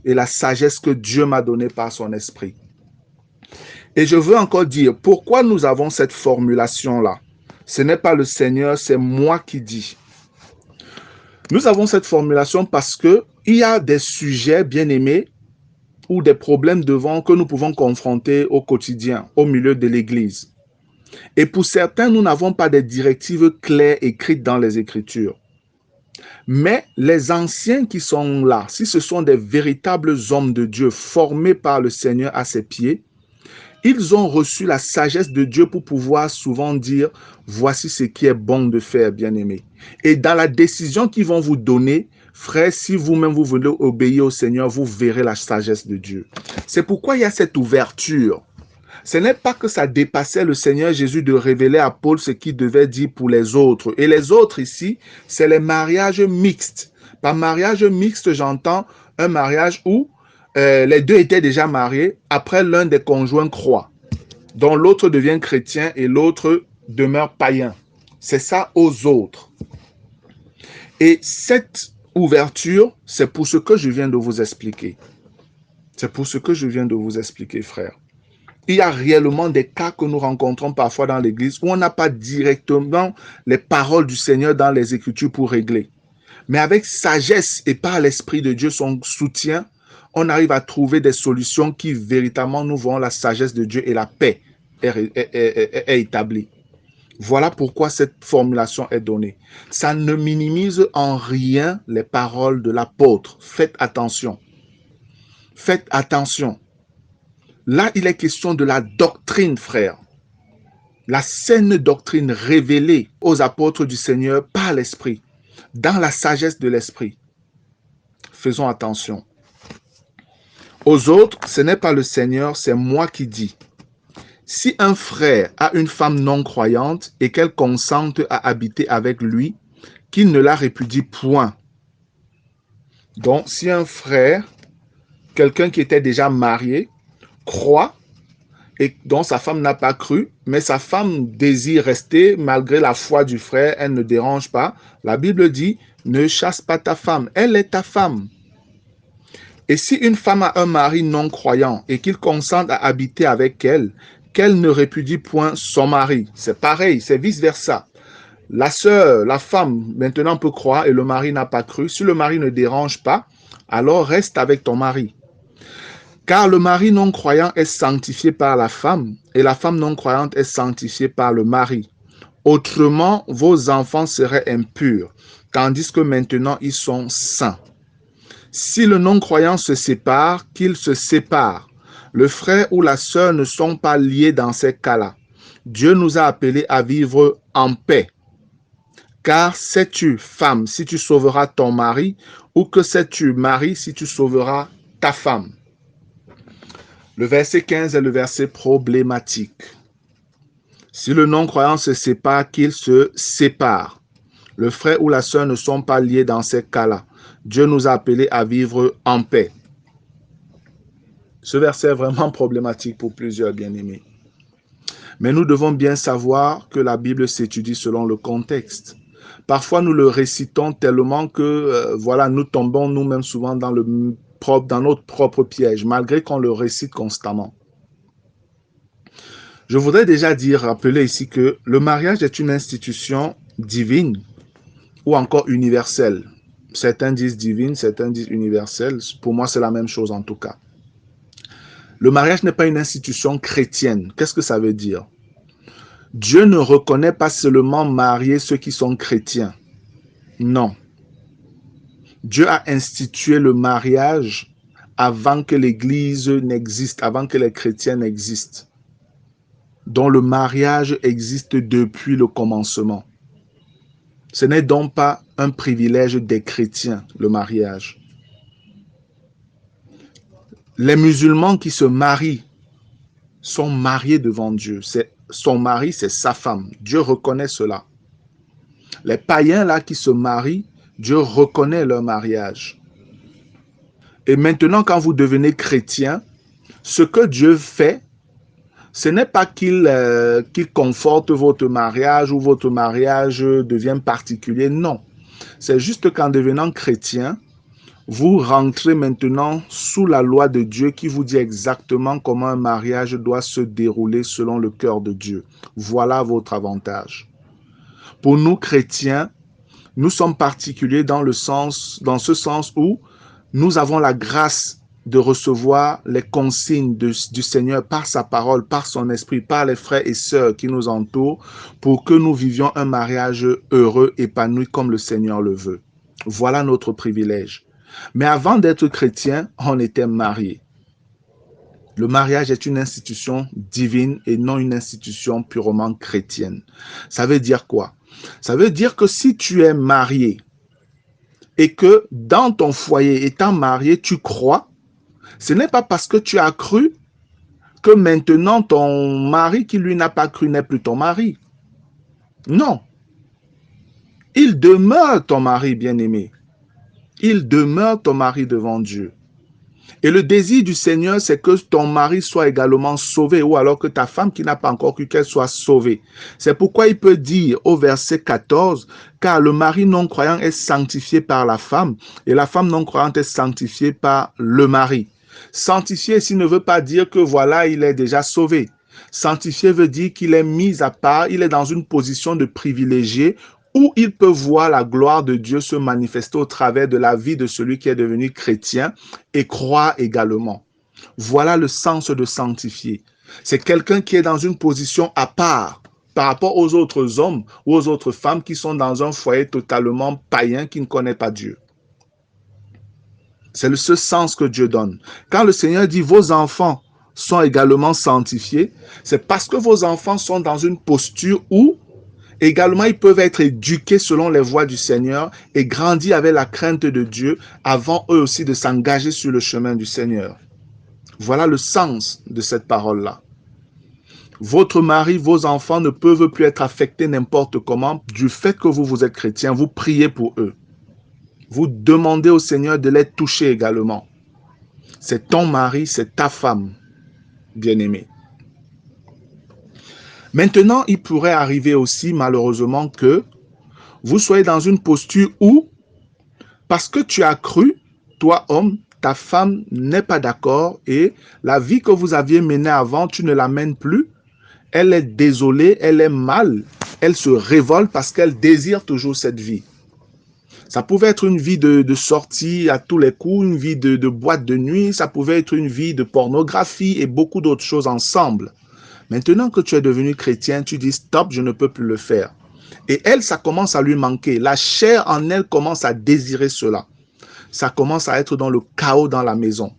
et la sagesse que Dieu m'a donnée par son esprit. Et je veux encore dire, pourquoi nous avons cette formulation-là? Ce n'est pas le Seigneur, c'est moi qui dis. Nous avons cette formulation parce que il y a des sujets, bien-aimés, ou des problèmes devant que nous pouvons confronter au quotidien, au milieu de l'Église. Et pour certains, nous n'avons pas de directives claires écrites dans les Écritures. Mais les anciens qui sont là, si ce sont des véritables hommes de Dieu formés par le Seigneur à ses pieds, ils ont reçu la sagesse de Dieu pour pouvoir souvent dire, voici ce qui est bon de faire, bien-aimé. Et dans la décision qu'ils vont vous donner, frère, si vous-même vous voulez obéir au Seigneur, vous verrez la sagesse de Dieu. C'est pourquoi il y a cette ouverture. Ce n'est pas que ça dépassait le Seigneur Jésus de révéler à Paul ce qu'il devait dire pour les autres. Et les autres ici, c'est les mariages mixtes. Par mariage mixte, j'entends un mariage où les deux étaient déjà mariés, après l'un des conjoints croit, dont l'autre devient chrétien et l'autre demeure païen. C'est ça aux autres. Et cette ouverture, c'est pour ce que je viens de vous expliquer. C'est pour ce que je viens de vous expliquer, frère. Il y a réellement des cas que nous rencontrons parfois dans l'Église où on n'a pas directement les paroles du Seigneur dans les Écritures pour régler. Mais avec sagesse et par l'Esprit de Dieu, son soutien, on arrive à trouver des solutions qui véritablement nous vont la sagesse de Dieu et la paix est établie. Voilà pourquoi cette formulation est donnée. Ça ne minimise en rien les paroles de l'apôtre. Faites attention. Faites attention. Là, il est question de la doctrine, frère. La saine doctrine révélée aux apôtres du Seigneur par l'Esprit, dans la sagesse de l'Esprit. Faisons attention. Aux autres, ce n'est pas le Seigneur, c'est moi qui dis. Si un frère a une femme non croyante et qu'elle consente à habiter avec lui, qu'il ne la répudie point. Donc, si un frère, quelqu'un qui était déjà marié, croit et dont sa femme n'a pas cru, mais sa femme désire rester malgré la foi du frère, elle ne dérange pas. La Bible dit, ne chasse pas ta femme, elle est ta femme. Et si une femme a un mari non croyant et qu'il consente à habiter avec elle, qu'elle ne répudie point son mari. C'est pareil, c'est vice-versa. La sœur, la femme, maintenant peut croire et le mari n'a pas cru. Si le mari ne dérange pas, alors reste avec ton mari. Car le mari non croyant est sanctifié par la femme et la femme non croyante est sanctifiée par le mari. Autrement, vos enfants seraient impurs, tandis que maintenant ils sont saints. Si le non-croyant se sépare, qu'il se sépare. Le frère ou la sœur ne sont pas liés dans ces cas-là. Dieu nous a appelés à vivre en paix. Car sais-tu, femme, si tu sauveras ton mari, ou que sais-tu, mari, si tu sauveras ta femme? Le verset 15 est le verset problématique. Si le non-croyant se sépare, qu'il se sépare. Le frère ou la sœur ne sont pas liés dans ces cas-là. Dieu nous a appelés à vivre en paix. Ce verset est vraiment problématique pour plusieurs bien-aimés. Mais nous devons bien savoir que la Bible s'étudie selon le contexte. Parfois, nous le récitons tellement que nous tombons nous-mêmes souvent dans notre propre piège, malgré qu'on le récite constamment. Je voudrais déjà rappeler ici que le mariage est une institution divine ou encore universelle. Certains disent divine, certains disent universelle. Pour moi, c'est la même chose en tout cas. Le mariage n'est pas une institution chrétienne. Qu'est-ce que ça veut dire? Dieu ne reconnaît pas seulement marier ceux qui sont chrétiens. Non. Dieu a institué le mariage avant que l'Église n'existe, avant que les chrétiens n'existent. Donc le mariage existe depuis le commencement. Ce n'est donc pas un privilège des chrétiens, le mariage. Les musulmans qui se marient sont mariés devant Dieu. Son mari, c'est sa femme. Dieu reconnaît cela. Les païens là qui se marient, Dieu reconnaît leur mariage. Et maintenant, quand vous devenez chrétien, ce que Dieu fait, ce n'est pas qu'il conforte votre mariage ou votre mariage devient particulier. Non. C'est juste qu'en devenant chrétien, vous rentrez maintenant sous la loi de Dieu qui vous dit exactement comment un mariage doit se dérouler selon le cœur de Dieu. Voilà votre avantage. Pour nous chrétiens, nous sommes particuliers dans ce sens où nous avons la grâce de recevoir les consignes du Seigneur par sa parole, par son esprit, par les frères et sœurs qui nous entourent pour que nous vivions un mariage heureux, épanoui comme le Seigneur le veut. Voilà notre privilège. Mais avant d'être chrétien, on était mariés. Le mariage est une institution divine et non une institution purement chrétienne. Ça veut dire quoi? Ça veut dire que si tu es marié et que dans ton foyer, étant marié, tu crois, ce n'est pas parce que tu as cru que maintenant ton mari qui lui n'a pas cru n'est plus ton mari. Non. Il demeure ton mari bien-aimé. Il demeure ton mari devant Dieu. Et le désir du Seigneur, c'est que ton mari soit également sauvé, ou alors que ta femme qui n'a pas encore cru qu'elle soit sauvée. C'est pourquoi il peut dire au verset 14, car le mari non-croyant est sanctifié par la femme, et la femme non-croyante est sanctifiée par le mari. Sanctifié ici ne veut pas dire que voilà, il est déjà sauvé. Sanctifié veut dire qu'il est mis à part, il est dans une position de privilégié, où il peut voir la gloire de Dieu se manifester au travers de la vie de celui qui est devenu chrétien et croit également. Voilà le sens de sanctifier. C'est quelqu'un qui est dans une position à part par rapport aux autres hommes ou aux autres femmes qui sont dans un foyer totalement païen qui ne connaît pas Dieu. C'est ce sens que Dieu donne. Quand le Seigneur dit vos enfants sont également sanctifiés, c'est parce que vos enfants sont dans une posture où également, ils peuvent être éduqués selon les voies du Seigneur et grandir avec la crainte de Dieu avant eux aussi de s'engager sur le chemin du Seigneur. Voilà le sens de cette parole-là. Votre mari, vos enfants ne peuvent plus être affectés n'importe comment du fait que vous êtes chrétien. Vous priez pour eux. Vous demandez au Seigneur de les toucher également. C'est ton mari, c'est ta femme, bien-aimé. Maintenant, il pourrait arriver aussi, malheureusement, que vous soyez dans une posture où, parce que tu as cru, toi, homme, ta femme n'est pas d'accord et la vie que vous aviez menée avant, tu ne la mènes plus. Elle est désolée, elle est mal, elle se révolte parce qu'elle désire toujours cette vie. Ça pouvait être une vie de sortie à tous les coups, une vie de boîte de nuit, ça pouvait être une vie de pornographie et beaucoup d'autres choses ensemble. Maintenant que tu es devenu chrétien, tu dis stop, je ne peux plus le faire. Et elle, ça commence à lui manquer. La chair en elle commence à désirer cela. Ça commence à être dans le chaos dans la maison.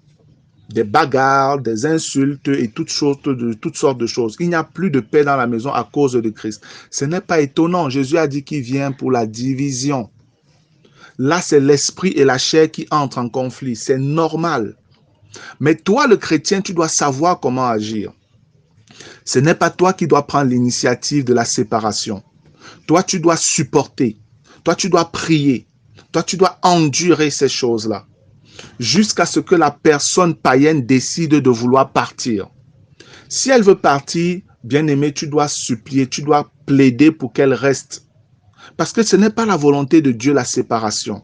Des bagarres, des insultes et toutes sortes de choses. Il n'y a plus de paix dans la maison à cause de Christ. Ce n'est pas étonnant. Jésus a dit qu'il vient pour la division. Là, c'est l'esprit et la chair qui entrent en conflit. C'est normal. Mais toi, le chrétien, tu dois savoir comment agir. Ce n'est pas toi qui dois prendre l'initiative de la séparation. Toi, tu dois supporter. Toi, tu dois prier. Toi, tu dois endurer ces choses-là jusqu'à ce que la personne païenne décide de vouloir partir. Si elle veut partir, bien-aimé, tu dois supplier, tu dois plaider pour qu'elle reste. Parce que ce n'est pas la volonté de Dieu, la séparation.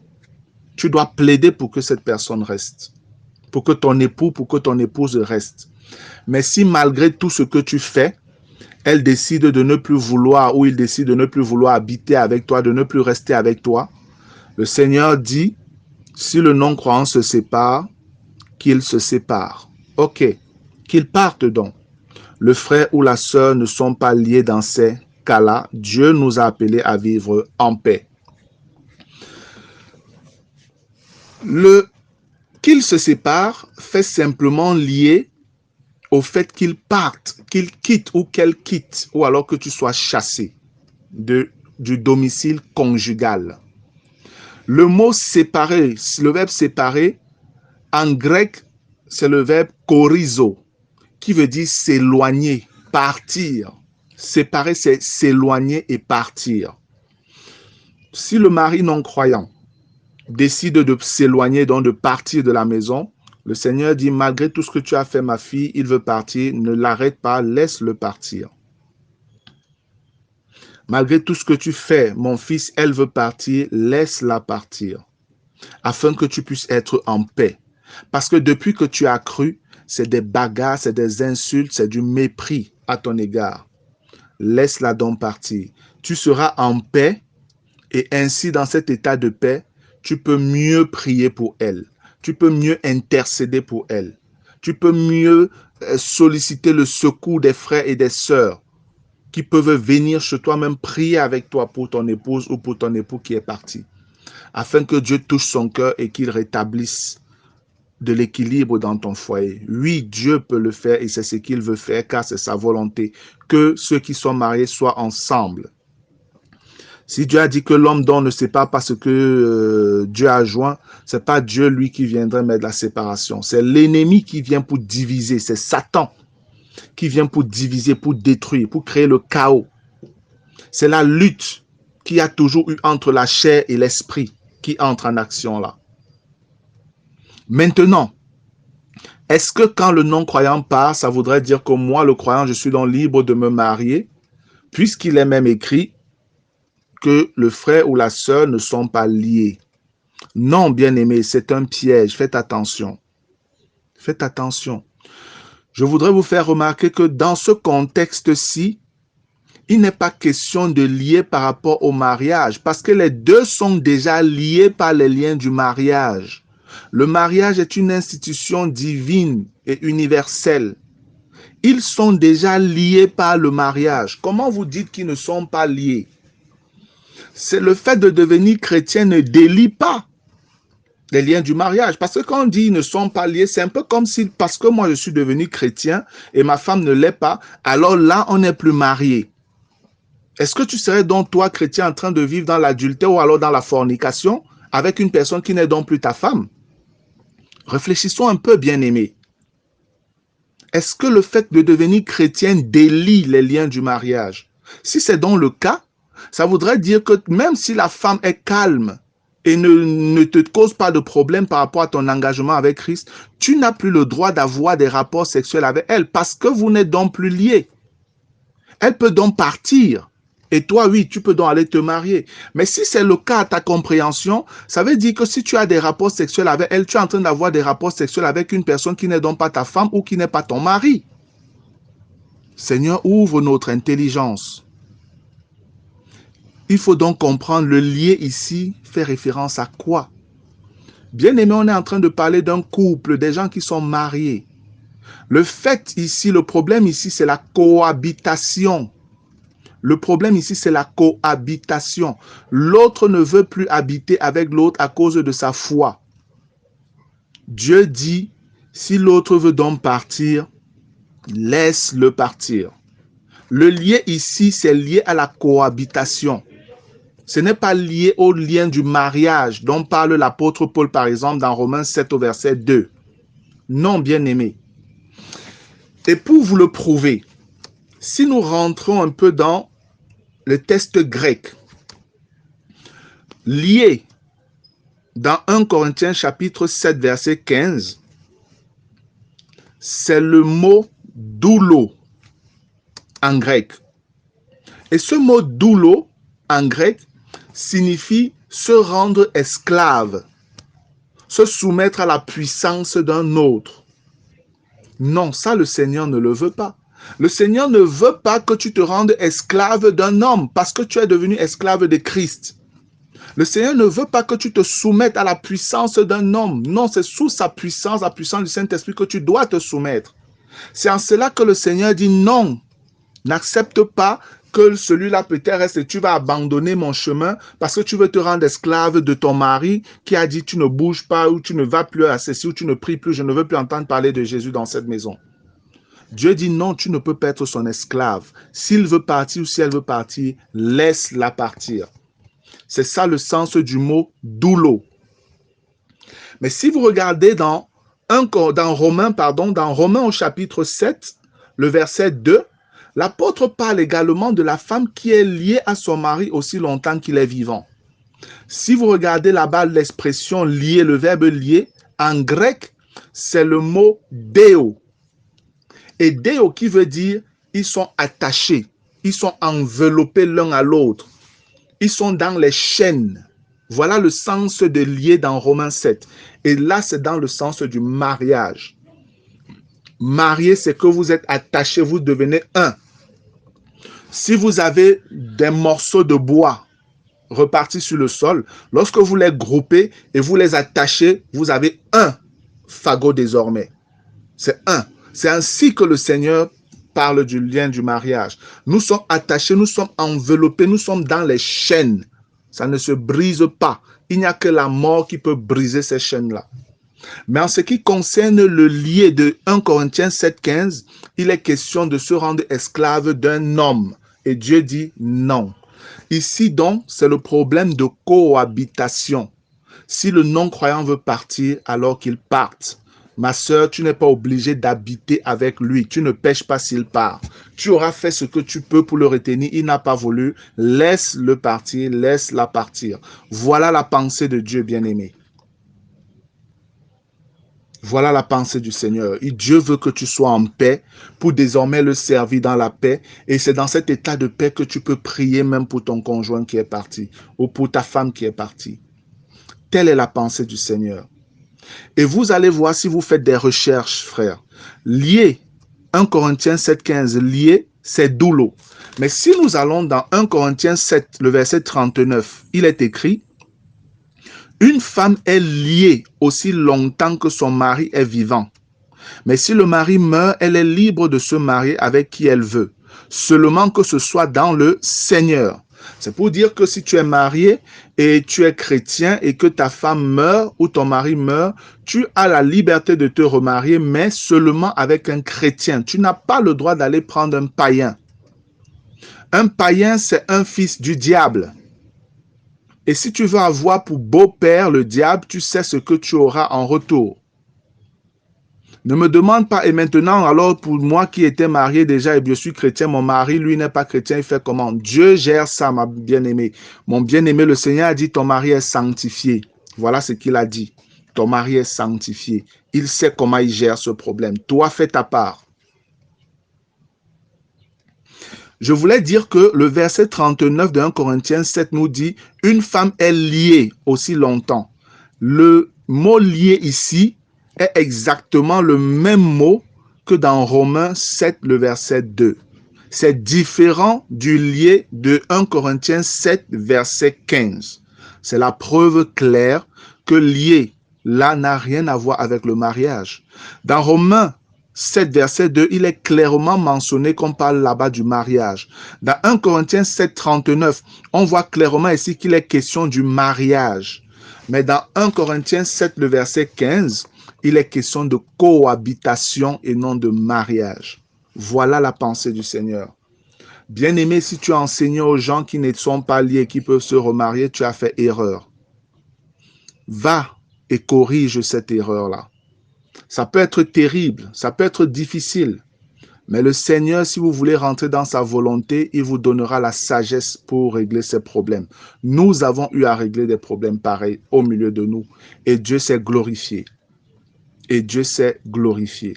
Tu dois plaider pour que cette personne reste. Pour que ton époux, pour que ton épouse reste. Mais si malgré tout ce que tu fais, elle décide de ne plus vouloir ou il décide de ne plus vouloir habiter avec toi, de ne plus rester avec toi, le Seigneur dit, si le non-croyant se sépare, qu'il se sépare. Ok, qu'il parte donc. Le frère ou la sœur ne sont pas liés dans ces cas-là. Dieu nous a appelés à vivre en paix. Le qu'il se sépare fait simplement lié au fait qu'il parte, qu'il quitte ou qu'elle quitte, ou alors que tu sois chassé du domicile conjugal. Le mot séparer, le verbe séparer, en grec, c'est le verbe chorizo, qui veut dire s'éloigner, partir. Séparer, c'est s'éloigner et partir. Si le mari non-croyant décide de s'éloigner, donc de partir de la maison, le Seigneur dit, malgré tout ce que tu as fait, ma fille, il veut partir, ne l'arrête pas, laisse-le partir. Malgré tout ce que tu fais, mon fils, elle veut partir, laisse-la partir, afin que tu puisses être en paix. Parce que depuis que tu as cru, c'est des bagarres, c'est des insultes, c'est du mépris à ton égard. Laisse-la donc partir. Tu seras en paix et ainsi, dans cet état de paix, tu peux mieux prier pour elle. Tu peux mieux intercéder pour elle. Tu peux mieux solliciter le secours des frères et des sœurs qui peuvent venir chez toi, même prier avec toi pour ton épouse ou pour ton époux qui est parti, afin que Dieu touche son cœur et qu'il rétablisse de l'équilibre dans ton foyer. Oui, Dieu peut le faire et c'est ce qu'il veut faire car c'est sa volonté que ceux qui sont mariés soient ensemble. Si Dieu a dit que l'homme dont ne sait pas parce que Dieu a joint, c'est pas Dieu lui qui viendrait mettre la séparation. C'est l'ennemi qui vient pour diviser. C'est Satan qui vient pour diviser, pour détruire, pour créer le chaos. C'est la lutte qu'il y a toujours eu entre la chair et l'esprit qui entre en action là. Maintenant, est-ce que quand le non-croyant part, ça voudrait dire que moi, le croyant, je suis donc libre de me marier, puisqu'il est même écrit que le frère ou la sœur ne sont pas liés? Non, bien-aimé, c'est un piège. Faites attention. Faites attention. Je voudrais vous faire remarquer que dans ce contexte-ci, il n'est pas question de lier par rapport au mariage, parce que les deux sont déjà liés par les liens du mariage. Le mariage est une institution divine et universelle. Ils sont déjà liés par le mariage. Comment vous dites qu'ils ne sont pas liés? C'est le fait de devenir chrétien ne délie pas les liens du mariage. Parce que quand on dit ils ne sont pas liés, c'est un peu comme si, parce que moi je suis devenu chrétien et ma femme ne l'est pas, alors là on n'est plus marié. Est-ce que tu serais donc toi, chrétien, en train de vivre dans l'adultère ou alors dans la fornication avec une personne qui n'est donc plus ta femme? Réfléchissons un peu, bien-aimés. Est-ce que le fait de devenir chrétien délie les liens du mariage? Si c'est donc le cas, ça voudrait dire que même si la femme est calme et ne te cause pas de problème par rapport à ton engagement avec Christ, tu n'as plus le droit d'avoir des rapports sexuels avec elle parce que vous n'êtes donc plus liés. Elle peut donc partir. Et toi, oui, tu peux donc aller te marier. Mais si c'est le cas à ta compréhension, ça veut dire que si tu as des rapports sexuels avec elle, tu es en train d'avoir des rapports sexuels avec une personne qui n'est donc pas ta femme ou qui n'est pas ton mari. Seigneur, ouvre notre intelligence. Il faut donc comprendre le lié ici fait référence à quoi? Bien aimé, on est en train de parler d'un couple, des gens qui sont mariés. Le fait ici, le problème ici, c'est la cohabitation. Le problème ici, c'est la cohabitation. L'autre ne veut plus habiter avec l'autre à cause de sa foi. Dieu dit, si l'autre veut donc partir, laisse-le partir. Le lien ici, c'est lié à la cohabitation. Ce n'est pas lié au lien du mariage dont parle l'apôtre Paul, par exemple, dans Romains 7 au verset 2. Non, bien-aimé. Et pour vous le prouver, si nous rentrons un peu dans le texte grec, lié dans 1 Corinthiens chapitre 7 verset 15, c'est le mot doulo en grec. Et ce mot doulo en grec signifie se rendre esclave, se soumettre à la puissance d'un autre. Non, ça le Seigneur ne le veut pas. Le Seigneur ne veut pas que tu te rendes esclave d'un homme parce que tu es devenu esclave de Christ. Le Seigneur ne veut pas que tu te soumettes à la puissance d'un homme. Non, c'est sous sa puissance, la puissance du Saint-Esprit que tu dois te soumettre. C'est en cela que le Seigneur dit non, n'accepte pas que celui-là peut-être reste et tu vas abandonner mon chemin parce que tu veux te rendre esclave de ton mari qui a dit tu ne bouges pas ou tu ne vas plus à ceci ou tu ne pries plus, je ne veux plus entendre parler de Jésus dans cette maison. Dieu dit non, tu ne peux pas être son esclave. S'il veut partir ou si elle veut partir, laisse-la partir. C'est ça le sens du mot doulo. Mais si vous regardez dans Romains au chapitre 7, le verset 2, l'apôtre parle également de la femme qui est liée à son mari aussi longtemps qu'il est vivant. Si vous regardez là-bas l'expression lier, le verbe lier, en grec, c'est le mot deo. Et deo qui veut dire ils sont attachés, ils sont enveloppés l'un à l'autre, ils sont dans les chaînes. Voilà le sens de lier dans Romains 7. Et là, c'est dans le sens du mariage. Marié, c'est que vous êtes attachés, vous devenez un. Si vous avez des morceaux de bois repartis sur le sol, lorsque vous les groupez et vous les attachez, vous avez un fagot désormais. C'est un. C'est ainsi que le Seigneur parle du lien du mariage. Nous sommes attachés, nous sommes enveloppés, nous sommes dans les chaînes. Ça ne se brise pas. Il n'y a que la mort qui peut briser ces chaînes-là. Mais en ce qui concerne le lié de 1 Corinthiens 7,15, il est question de se rendre esclave d'un homme. Et Dieu dit non. Ici donc, c'est le problème de cohabitation. Si le non-croyant veut partir, alors qu'il parte. Ma sœur, tu n'es pas obligé d'habiter avec lui. Tu ne pêches pas s'il part. Tu auras fait ce que tu peux pour le retenir. Il n'a pas voulu. Laisse-le partir. Laisse-la partir. Voilà la pensée de Dieu, bien-aimé. Voilà la pensée du Seigneur. Et Dieu veut que tu sois en paix pour désormais le servir dans la paix. Et c'est dans cet état de paix que tu peux prier même pour ton conjoint qui est parti ou pour ta femme qui est partie. Telle est la pensée du Seigneur. Et vous allez voir si vous faites des recherches, frères. Lié, 1 Corinthiens 7,15, lié, c'est doulo. Mais si nous allons dans 1 Corinthiens 7, le verset 39, il est écrit, une femme est liée aussi longtemps que son mari est vivant. Mais si le mari meurt, elle est libre de se marier avec qui elle veut, seulement que ce soit dans le Seigneur. C'est pour dire que si tu es marié et tu es chrétien et que ta femme meurt ou ton mari meurt, tu as la liberté de te remarier, mais seulement avec un chrétien. Tu n'as pas le droit d'aller prendre un païen. Un païen, c'est un fils du diable. Et si tu veux avoir pour beau-père le diable, tu sais ce que tu auras en retour. Ne me demande pas, et maintenant, alors pour moi qui étais marié déjà et je suis chrétien, mon mari, lui, n'est pas chrétien, il fait comment? Dieu gère ça, ma bien-aimée. Mon bien-aimé, le Seigneur a dit, ton mari est sanctifié. Voilà ce qu'il a dit. Ton mari est sanctifié. Il sait comment il gère ce problème. Toi, fais ta part. Je voulais dire que le verset 39 de 1 Corinthiens 7 nous dit, une femme est liée aussi longtemps. Le mot lié ici est exactement le même mot que dans Romains 7, le verset 2. C'est différent du lié de 1 Corinthiens 7, verset 15. C'est la preuve claire que lié, là, n'a rien à voir avec le mariage. Dans Romains 7, verset 2, il est clairement mentionné qu'on parle là-bas du mariage. Dans 1 Corinthiens 7, 39, on voit clairement ici qu'il est question du mariage. Mais dans 1 Corinthiens 7, le verset 15, il est question de cohabitation et non de mariage. Voilà la pensée du Seigneur. Bien-aimé, si tu as enseigné aux gens qui ne sont pas liés, qui peuvent se remarier, tu as fait erreur. Va et corrige cette erreur-là. Ça peut être terrible, ça peut être difficile. Mais le Seigneur, si vous voulez rentrer dans sa volonté, il vous donnera la sagesse pour régler ces problèmes. Nous avons eu à régler des problèmes pareils au milieu de nous. Et Dieu s'est glorifié. Et Dieu s'est glorifié.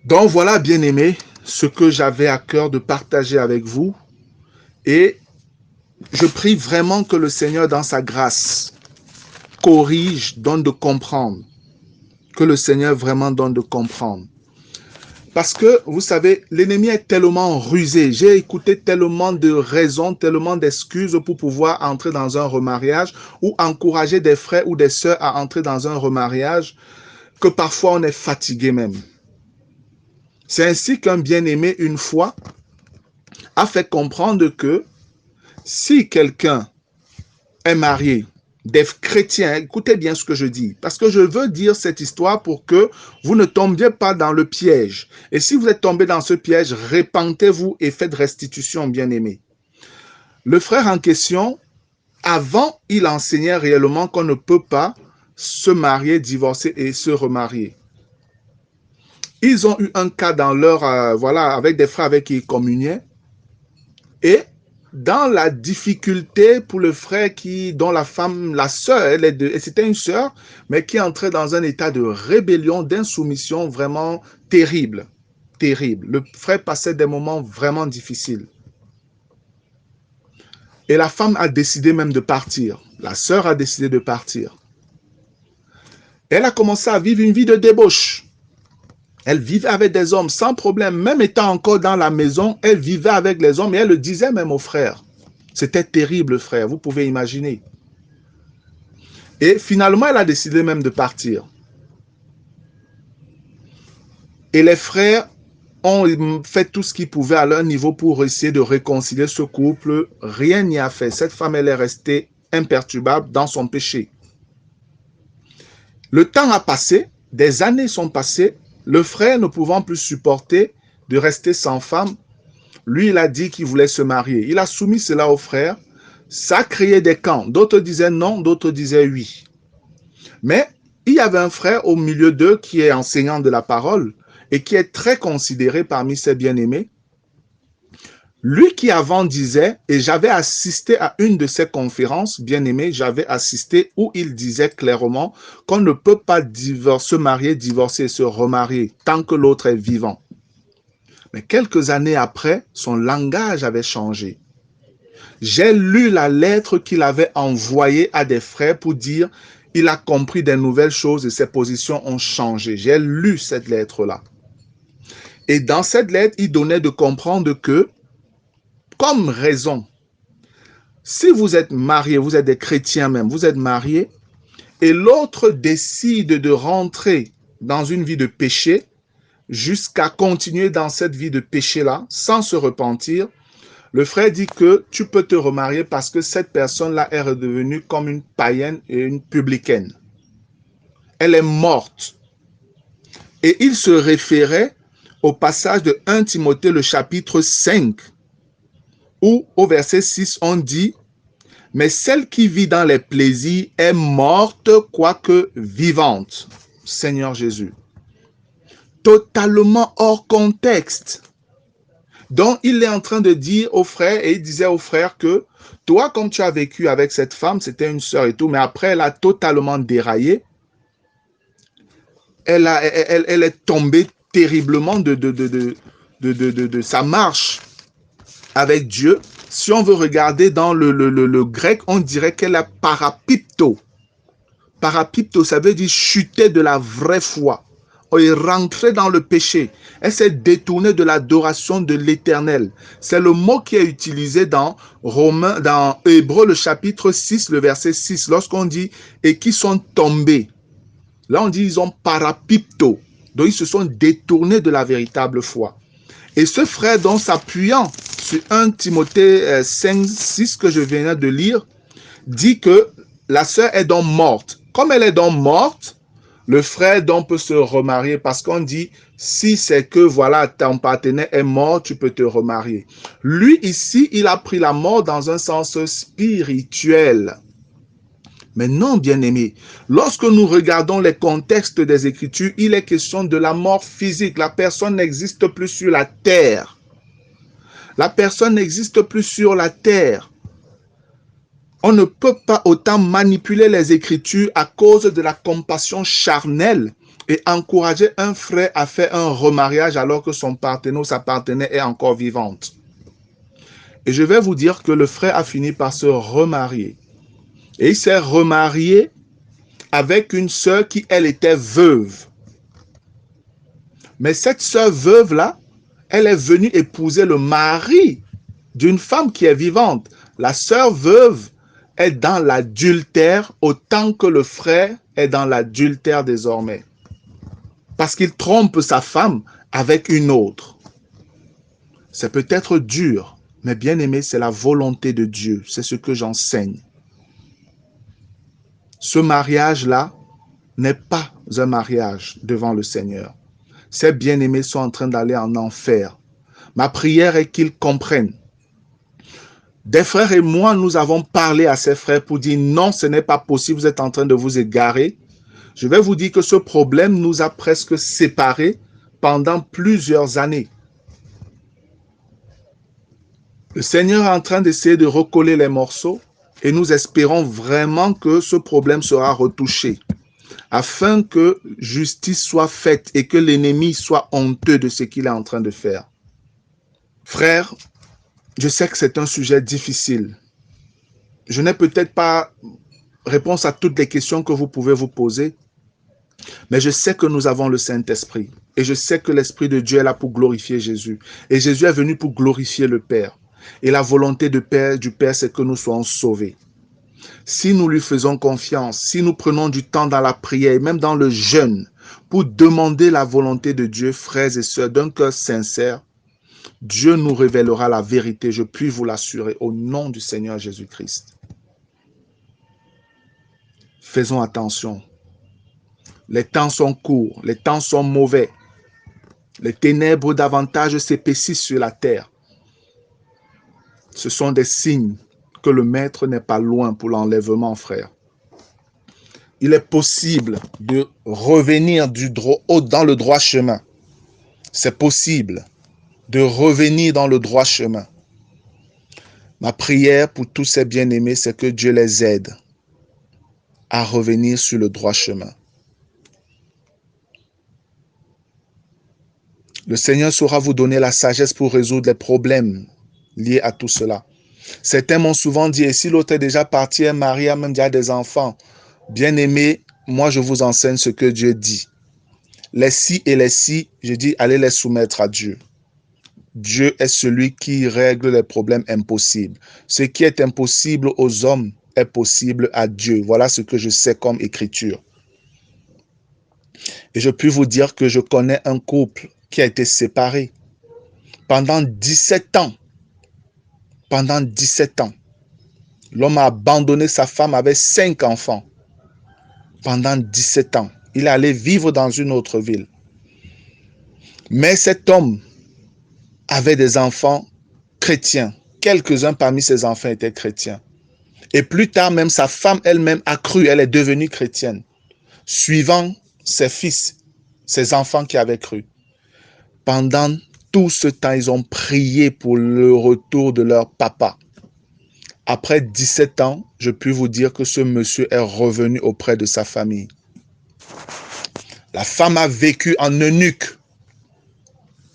Donc voilà, bien-aimés, ce que j'avais à cœur de partager avec vous. Et je prie vraiment que le Seigneur, dans sa grâce, corrige, donne de comprendre. Que le Seigneur vraiment donne de comprendre. Parce que, vous savez, l'ennemi est tellement rusé. J'ai écouté tellement de raisons, tellement d'excuses pour pouvoir entrer dans un remariage ou encourager des frères ou des sœurs à entrer dans un remariage que parfois on est fatigué même. C'est ainsi qu'un bien-aimé, une fois, a fait comprendre que si quelqu'un est marié, des chrétiens, écoutez bien ce que je dis, parce que je veux dire cette histoire pour que vous ne tombiez pas dans le piège. Et si vous êtes tombé dans ce piège, repentez-vous et faites restitution, bien-aimés. Le frère en question, avant, il enseignait réellement qu'on ne peut pas se marier, divorcer et se remarier. Ils ont eu un cas dans leur, avec des frères avec qui ils communiaient. Et dans la difficulté pour le frère dont la femme, la sœur, c'était une sœur, mais qui entrait dans un état de rébellion, d'insoumission vraiment terrible. Terrible. Le frère passait des moments vraiment difficiles. Et la femme a décidé même de partir. La sœur a décidé de partir. Elle a commencé à vivre une vie de débauche. Elle vivait avec des hommes sans problème. Même étant encore dans la maison, elle vivait avec les hommes et elle le disait même aux frères. C'était terrible, frère, vous pouvez imaginer. Et finalement, elle a décidé même de partir. Et les frères ont fait tout ce qu'ils pouvaient à leur niveau pour essayer de réconcilier ce couple. Rien n'y a fait. Cette femme, elle est restée imperturbable dans son péché. Le temps a passé, des années sont passées. Le frère, ne pouvant plus supporter de rester sans femme, lui, il a dit qu'il voulait se marier. Il a soumis cela au frère. Ça a créé des camps. D'autres disaient non, d'autres disaient oui. Mais il y avait un frère au milieu d'eux qui est enseignant de la parole et qui est très considéré parmi ses bien-aimés. Lui qui avant disait, et j'avais assisté à une de ses conférences, bien-aimé, j'avais assisté où il disait clairement qu'on ne peut pas se marier, divorcer et se remarier tant que l'autre est vivant. Mais quelques années après, son langage avait changé. J'ai lu la lettre qu'il avait envoyée à des frères pour dire il a compris des nouvelles choses et ses positions ont changé. J'ai lu cette lettre-là. Et dans cette lettre, il donnait de comprendre que, comme raison, si vous êtes mariés, vous êtes des chrétiens même, vous êtes mariés, et l'autre décide de rentrer dans une vie de péché, jusqu'à continuer dans cette vie de péché-là, sans se repentir, le frère dit que tu peux te remarier parce que cette personne-là est redevenue comme une païenne et une publicaine. Elle est morte. Et il se référait au passage de 1 Timothée, le chapitre 5, où au verset 6, on dit « Mais celle qui vit dans les plaisirs est morte, quoique vivante. » Seigneur Jésus. Totalement hors contexte. Donc, il est en train de dire aux frères, et il disait aux frères que toi, comme tu as vécu avec cette femme, c'était une sœur et tout, mais après, elle a totalement déraillé. Elle est tombée terriblement de sa marche avec Dieu. Si on veut regarder dans le grec, on dirait qu'elle a parapipto. Parapipto, ça veut dire chuter de la vraie foi. Elle est rentrée dans le péché. Elle s'est détournée de l'adoration de l'Éternel. C'est le mot qui est utilisé dans Hébreux, le chapitre 6, le verset 6, lorsqu'on dit « et qui sont tombés ». Là, on dit ils ont parapipto. Donc, ils se sont détournés de la véritable foi. Et ce frère, donc, s'appuyant sur 1 Timothée 5, 6 que je viens de lire, dit que la sœur est donc morte. Comme elle est donc morte, le frère donc peut se remarier parce qu'on dit, si c'est que voilà, ton partenaire est mort, tu peux te remarier. Lui, ici, il a pris la mort dans un sens spirituel. Mais non, bien-aimé, lorsque nous regardons les contextes des Écritures, il est question de la mort physique. La personne n'existe plus sur la terre. La personne n'existe plus sur la terre. On ne peut pas autant manipuler les Écritures à cause de la compassion charnelle et encourager un frère à faire un remariage alors que son partenaire ou sa partenaire est encore vivante. Et je vais vous dire que le frère a fini par se remarier. Et il s'est remarié avec une sœur qui, elle, était veuve. Mais cette sœur veuve-là, elle est venue épouser le mari d'une femme qui est vivante. La sœur veuve est dans l'adultère autant que le frère est dans l'adultère désormais. Parce qu'il trompe sa femme avec une autre. C'est peut-être dur, mais bien aimé, c'est la volonté de Dieu. C'est ce que j'enseigne. Ce mariage-là n'est pas un mariage devant le Seigneur. Ces bien-aimés sont en train d'aller en enfer. Ma prière est qu'ils comprennent. Des frères et moi, nous avons parlé à ces frères pour dire non, ce n'est pas possible, vous êtes en train de vous égarer. Je vais vous dire que ce problème nous a presque séparés pendant plusieurs années. Le Seigneur est en train d'essayer de recoller les morceaux et nous espérons vraiment que ce problème sera retouché afin que justice soit faite et que l'ennemi soit honteux de ce qu'il est en train de faire. Frère, je sais que c'est un sujet difficile. Je n'ai peut-être pas réponse à toutes les questions que vous pouvez vous poser, mais je sais que nous avons le Saint-Esprit et je sais que l'Esprit de Dieu est là pour glorifier Jésus. Et Jésus est venu pour glorifier le Père. Et la volonté du Père, c'est que nous soyons sauvés. Si nous lui faisons confiance, si nous prenons du temps dans la prière et même dans le jeûne pour demander la volonté de Dieu, frères et sœurs, d'un cœur sincère, Dieu nous révélera la vérité, je puis vous l'assurer, au nom du Seigneur Jésus-Christ. Faisons attention. Les temps sont courts, les temps sont mauvais. Les ténèbres davantage s'épaississent sur la terre. Ce sont des signes que le Maître n'est pas loin pour l'enlèvement, frère. Il est possible de revenir dans le droit chemin. C'est possible de revenir dans le droit chemin. Ma prière pour tous ces bien-aimés, c'est que Dieu les aide à revenir sur le droit chemin. Le Seigneur saura vous donner la sagesse pour résoudre les problèmes liés à tout cela. Certains m'ont souvent dit, et si l'autre est déjà parti, est marié, a même déjà des enfants, bien-aimés, moi je vous enseigne ce que Dieu dit. Les si et les si, je dis, allez les soumettre à Dieu. Dieu est celui qui règle les problèmes impossibles. Ce qui est impossible aux hommes est possible à Dieu. Voilà ce que je sais comme écriture. Et je puis vous dire que je connais un couple qui a été séparé pendant 17 ans. Pendant 17 ans. L'homme a abandonné sa femme avec 5 enfants. Pendant 17 ans. Il est allé vivre dans une autre ville. Mais cet homme avait des enfants chrétiens. Quelques-uns parmi ses enfants étaient chrétiens. Et plus tard, même sa femme elle-même a cru, elle est devenue chrétienne, suivant ses fils, ses enfants qui avaient cru. Pendant tout ce temps, ils ont prié pour le retour de leur papa. Après 17 ans, je puis vous dire que ce monsieur est revenu auprès de sa famille. La femme a vécu en eunuque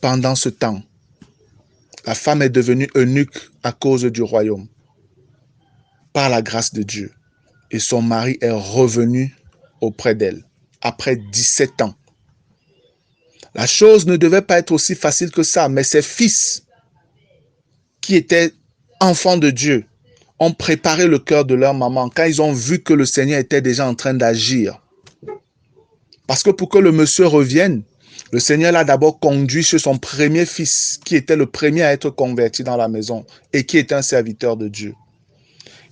pendant ce temps. La femme est devenue eunuque à cause du royaume, par la grâce de Dieu. Et son mari est revenu auprès d'elle, après 17 ans. La chose ne devait pas être aussi facile que ça, mais ses fils, qui étaient enfants de Dieu, ont préparé le cœur de leur maman quand ils ont vu que le Seigneur était déjà en train d'agir. Parce que pour que le monsieur revienne, le Seigneur l'a d'abord conduit chez son premier fils, qui était le premier à être converti dans la maison et qui était un serviteur de Dieu.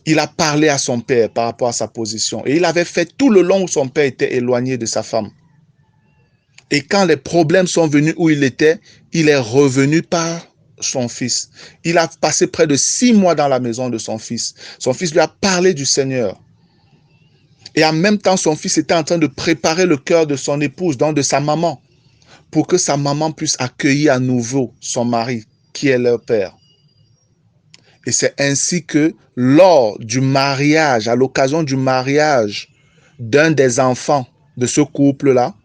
Il a parlé à son père par rapport à sa position et il avait fait tout le long où son père était éloigné de sa femme. Et quand les problèmes sont venus où il était, il est revenu par son fils. Il a passé près de 6 mois dans la maison de son fils. Son fils lui a parlé du Seigneur. Et en même temps, son fils était en train de préparer le cœur de son épouse, donc de sa maman, pour que sa maman puisse accueillir à nouveau son mari, qui est leur père. Et c'est ainsi que lors du mariage, à l'occasion du mariage d'un des enfants de ce couple-là,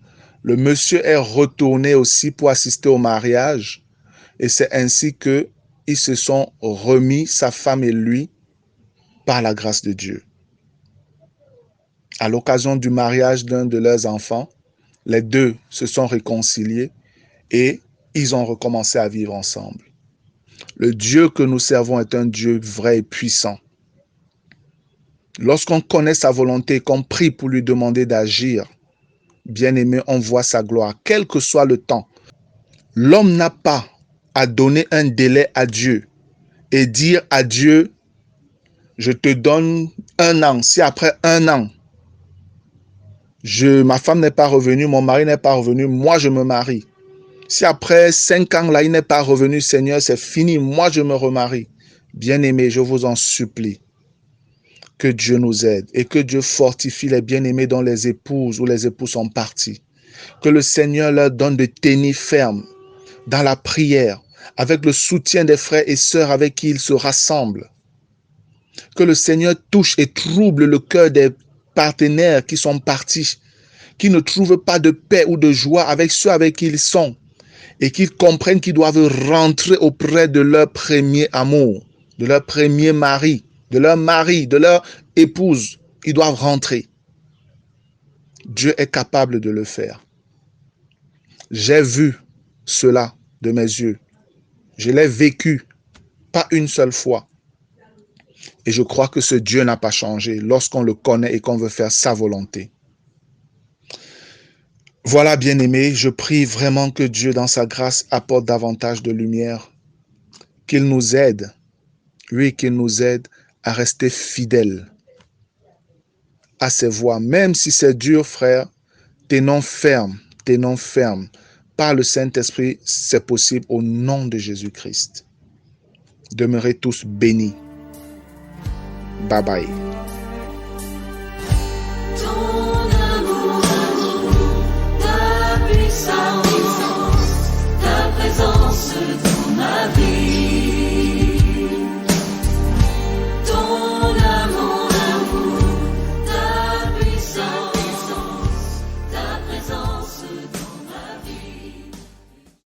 le monsieur est retourné aussi pour assister au mariage. Et c'est ainsi qu'ils se sont remis, sa femme et lui, par la grâce de Dieu. À l'occasion du mariage d'un de leurs enfants, les deux se sont réconciliés et ils ont recommencé à vivre ensemble. Le Dieu que nous servons est un Dieu vrai et puissant. Lorsqu'on connaît sa volonté et qu'on prie pour lui demander d'agir, bien aimé, on voit sa gloire, quel que soit le temps. L'homme n'a pas à donner un délai à Dieu et dire à Dieu, je te donne 1 an. Si après 1 an, ma femme n'est pas revenue, mon mari n'est pas revenu, moi je me marie. Si après 5 ans, là, il n'est pas revenu, Seigneur, c'est fini, moi je me remarie. Bien-aimés, je vous en supplie, que Dieu nous aide et que Dieu fortifie les bien-aimés dont les épouses ou les époux sont partis. Que le Seigneur leur donne de tenir ferme dans la prière, avec le soutien des frères et sœurs avec qui ils se rassemblent. Que le Seigneur touche et trouble le cœur des partenaires qui sont partis, qui ne trouvent pas de paix ou de joie avec ceux avec qui ils sont, et qu'ils comprennent qu'ils doivent rentrer auprès de leur premier amour, de leur premier mari, de leur épouse. Ils doivent rentrer. Dieu est capable de le faire. J'ai vu cela de mes yeux. Je l'ai vécu, pas une seule fois. Et je crois que ce Dieu n'a pas changé lorsqu'on le connaît et qu'on veut faire sa volonté. Voilà, bien-aimés, je prie vraiment que Dieu, dans sa grâce, apporte davantage de lumière, qu'il nous aide, qu'il nous aide à rester fidèles à ses voies. Même si c'est dur, frère, tenons ferme. Par le Saint-Esprit, c'est possible au nom de Jésus-Christ. Demeurez tous bénis. Bye bye.